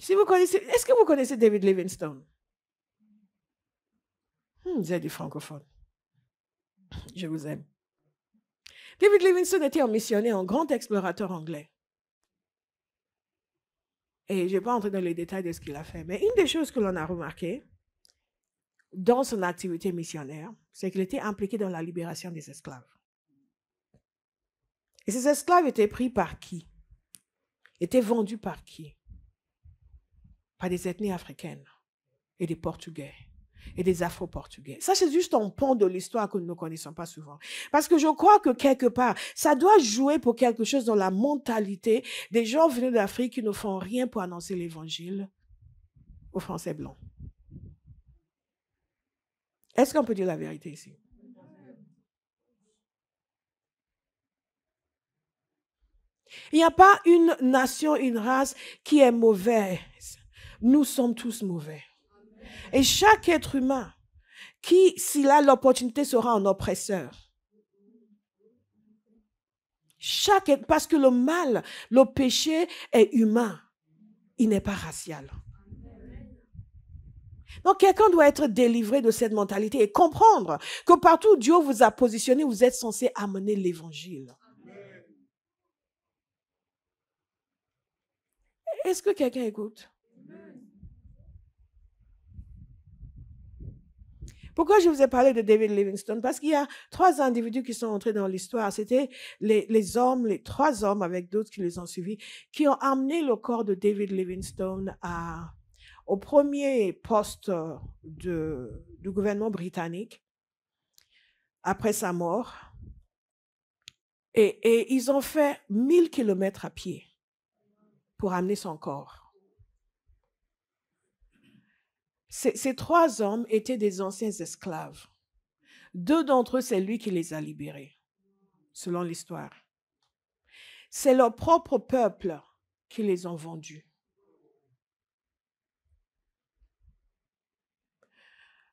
Si vous connaissez, est-ce que vous connaissez David Livingstone? Vous êtes des francophones. Je vous aime. David Livingstone était un missionnaire, un grand explorateur anglais. Et je ne vais pas entrer dans les détails de ce qu'il a fait, mais une des choses que l'on a remarqué dans son activité missionnaire, c'est qu'il était impliqué dans la libération des esclaves. Et ces esclaves étaient pris par qui? Étaient vendus par qui? Par des ethnies africaines et des Portugais et des Afro-Portugais. Ça, c'est juste un pan de l'histoire que nous ne connaissons pas souvent. Parce que je crois que quelque part, ça doit jouer pour quelque chose dans la mentalité des gens venus d'Afrique qui ne font rien pour annoncer l'évangile aux Français blancs. Est-ce qu'on peut dire la vérité ici? Il n'y a pas une nation, une race qui est mauvaise. Nous sommes tous mauvais. Et chaque être humain qui, s'il a l'opportunité, sera un oppresseur. Parce que le mal, le péché est humain. Il n'est pas racial. Donc, quelqu'un doit être délivré de cette mentalité et comprendre que partout où Dieu vous a positionné, vous êtes censé amener l'évangile. Est-ce que quelqu'un écoute? Pourquoi je vous ai parlé de David Livingstone? Parce qu'il y a 3 individus qui sont entrés dans l'histoire. C'était les 3 hommes avec d'autres qui les ont suivis, qui ont amené le corps de David Livingstone au premier poste du gouvernement britannique après sa mort. Et ils ont fait 1000 kilomètres à pied pour amener son corps. Ces 3 hommes étaient des anciens esclaves. 2 d'entre eux, c'est lui qui les a libérés, selon l'histoire. C'est leur propre peuple qui les ont vendus.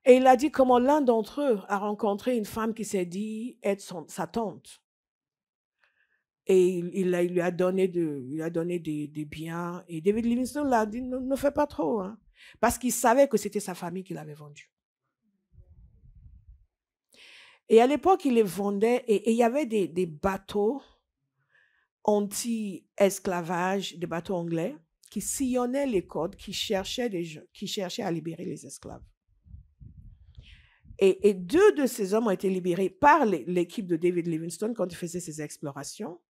Et il a dit comment l'un d'entre eux a rencontré une femme qui s'est dit être sa tante. Et il lui a donné des biens. Et David Livingstone l'a dit, ne fais pas trop, hein. Parce qu'il savait que c'était sa famille qui l'avait vendu. Et à l'époque, il les vendait et il y avait des bateaux anti-esclavage, des bateaux anglais, qui sillonnaient les côtes, qui cherchaient à libérer les esclaves. Et 2 de ces hommes ont été libérés par l'équipe de David Livingstone quand il faisait ses explorations.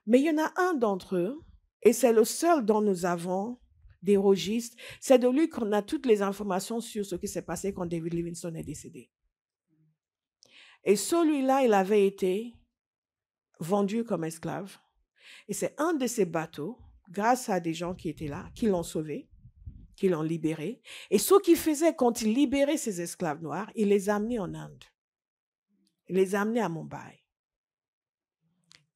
Mais il y en a un d'entre eux, et c'est le seul dont nous avons des registres, c'est de lui qu'on a toutes les informations sur ce qui s'est passé quand David Livingstone est décédé. Et celui-là, il avait été vendu comme esclave. Et c'est un de ces bateaux, grâce à des gens qui étaient là, qui l'ont sauvé, qui l'ont libéré. Et ce qu'il faisait quand il libérait ces esclaves noirs, il les amenait en Inde. Il les amenait à Mumbai.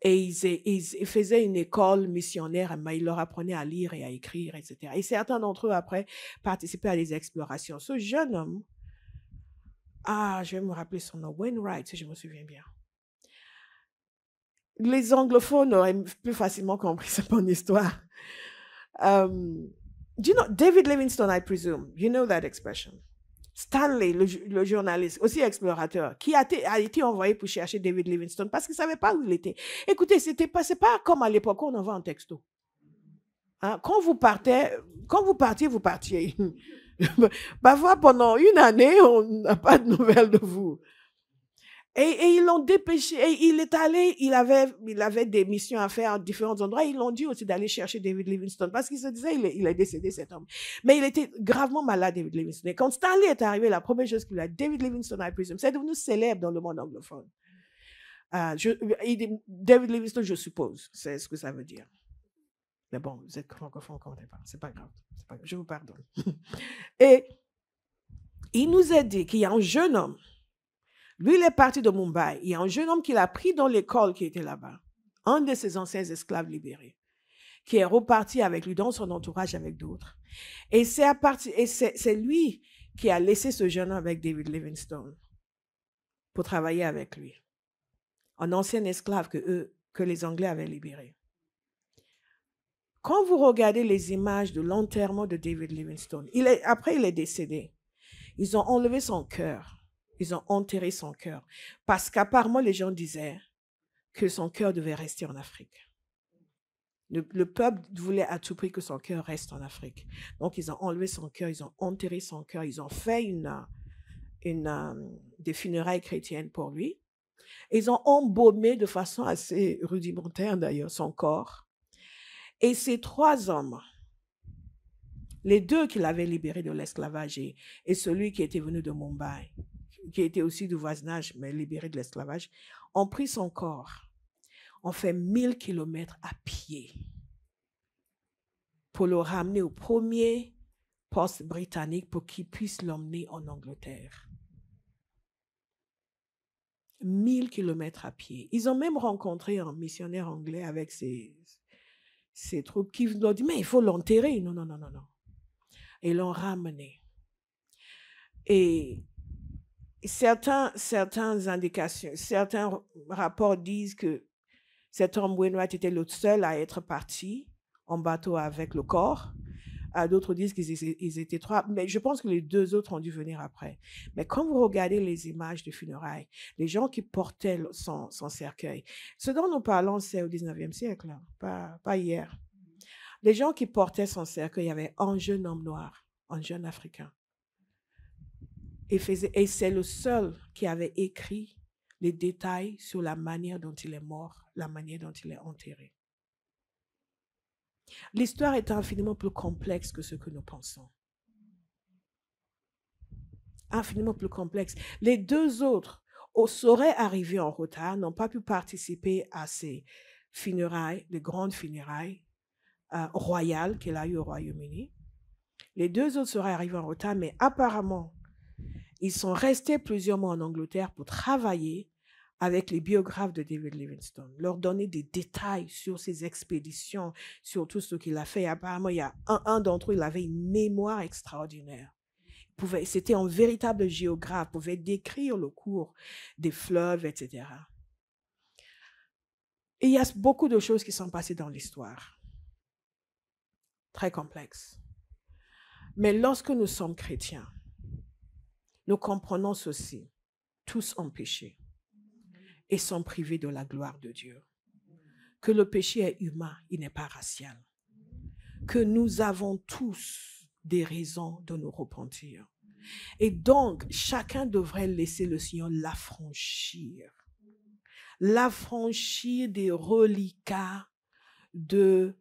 Et ils faisaient une école missionnaire, mais ils leur apprenaient à lire et à écrire, etc. Et certains d'entre eux, après, participaient à des explorations. Ce jeune homme, je vais me rappeler son nom, Wainwright, si je me souviens bien. Les anglophones auraient plus facilement compris cette bonne histoire. Do you know David Livingstone, I presume? You know that expression. Stanley, le journaliste, aussi explorateur, qui a été envoyé pour chercher David Livingstone parce qu'il ne savait pas où il était. Écoutez, c'est pas comme à l'époque où on envoie un texto. Hein? Quand vous partiez, vous partiez. Parfois, pendant une année, on n'a pas de nouvelles de vous. Et ils l'ont dépêché. Et il est allé, il avait des missions à faire à différents endroits. Ils l'ont dit aussi d'aller chercher David Livingstone parce qu'il se disait, il est décédé cet homme. Mais il était gravement malade, David Livingstone. Et quand Stanley est arrivé, la première chose qu'il a dit, David Livingstone, I presume, c'est devenu célèbre dans le monde anglophone. David Livingstone, je suppose, c'est ce que ça veut dire. Mais bon, vous êtes francophone, comptez pas. C'est pas grave. Je vous pardonne. Et il nous a dit qu'il y a un jeune homme. Lui, il est parti de Mumbai. Il y a un jeune homme qu'il a pris dans l'école qui était là-bas. Un de ses anciens esclaves libérés. Qui est reparti avec lui dans son entourage avec d'autres. Et c'est lui qui a laissé ce jeune homme avec David Livingstone pour travailler avec lui. Un ancien esclave que les Anglais avaient libéré. Quand vous regardez les images de l'enterrement de David Livingstone, après il est décédé, ils ont enlevé son cœur. Ils ont enterré son cœur. Parce qu'apparemment, les gens disaient que son cœur devait rester en Afrique. Le peuple voulait à tout prix que son cœur reste en Afrique. Donc, ils ont enlevé son cœur, ils ont enterré son cœur, ils ont fait des funérailles chrétiennes pour lui. Ils ont embaumé de façon assez rudimentaire, d'ailleurs, son corps. Et ces 3 hommes, les 2 qu'il avait libérés de l'esclavage et celui qui était venu de Mumbai, qui était aussi du voisinage, mais libéré de l'esclavage, ont pris son corps, ont fait 1000 kilomètres à pied pour le ramener au premier poste britannique pour qu'il puisse l'emmener en Angleterre. 1000 kilomètres à pied. Ils ont même rencontré un missionnaire anglais avec ses troupes qui nous ont dit, mais il faut l'enterrer. Non. Et ils l'ont ramené. Et certaines indications, certains rapports disent que cet homme Wainwright était le seul à être parti en bateau avec le corps. D'autres disent qu'ils étaient 3, mais je pense que les 2 autres ont dû venir après. Mais quand vous regardez les images de funérailles, les gens qui portaient son cercueil, ce dont nous parlons, c'est au 19e siècle, hein, pas hier. Les gens qui portaient son cercueil, il y avait un jeune homme noir, un jeune Africain. Et c'est le seul qui avait écrit les détails sur la manière dont il est mort, la manière dont il est enterré. L'histoire est infiniment plus complexe que ce que nous pensons. Infiniment plus complexe. Les 2 autres seraient arrivés en retard, n'ont pas pu participer à ces funérailles, les grandes funérailles royales qu'il a eues au Royaume-Uni. Les 2 autres seraient arrivés en retard, mais apparemment, ils sont restés plusieurs mois en Angleterre pour travailler avec les biographes de David Livingstone, leur donner des détails sur ses expéditions, sur tout ce qu'il a fait. Apparemment, il y a un d'entre eux, il avait une mémoire extraordinaire. C'était un véritable géographe, pouvait décrire le cours des fleuves, etc. Et il y a beaucoup de choses qui sont passées dans l'histoire. Très complexes. Mais lorsque nous sommes chrétiens, nous comprenons ceci. Tous ont péché et sont privés de la gloire de Dieu. Que le péché est humain, il n'est pas racial. Que nous avons tous des raisons de nous repentir. Et donc, chacun devrait laisser le Seigneur l'affranchir. L'affranchir des reliquats de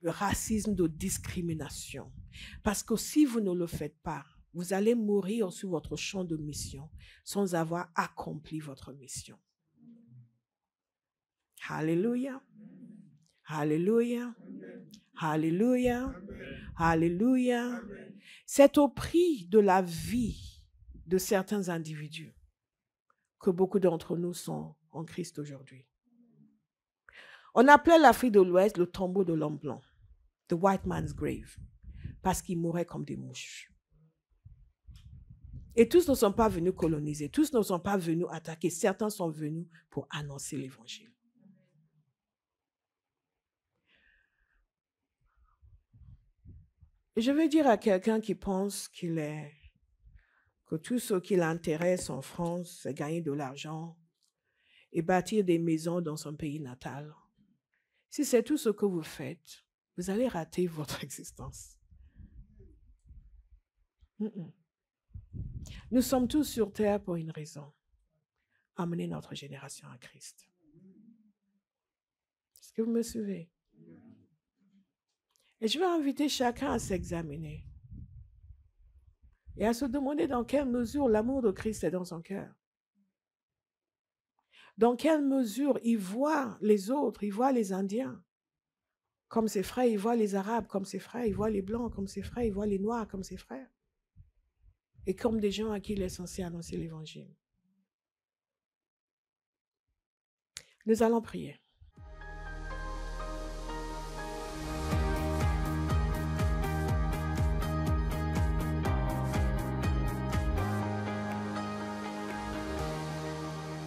racisme, de discrimination. Parce que si vous ne le faites pas, vous allez mourir sur votre champ de mission sans avoir accompli votre mission. Alléluia. Alléluia. Alléluia. Alléluia. C'est au prix de la vie de certains individus que beaucoup d'entre nous sont en Christ aujourd'hui. On appelait l'Afrique de l'Ouest le tombeau de l'homme blanc, the white man's grave, parce qu'ils mouraient comme des mouches. Et tous ne sont pas venus coloniser, tous ne sont pas venus attaquer, certains sont venus pour annoncer l'évangile. Et je veux dire à quelqu'un qui pense que tout ce qui l'intéresse en France, c'est gagner de l'argent et bâtir des maisons dans son pays natal. Si c'est tout ce que vous faites, vous allez rater votre existence. Nous sommes tous sur terre pour une raison. Amener notre génération à Christ. Est-ce que vous me suivez? Et je vais inviter chacun à s'examiner et à se demander dans quelle mesure l'amour de Christ est dans son cœur. Dans quelle mesure il voit les autres, il voit les Indiens comme ses frères, il voit les Arabes comme ses frères, il voit les Blancs comme ses frères, il voit les Noirs comme ses frères. Et comme des gens à qui il est censé annoncer l'Évangile. Nous allons prier.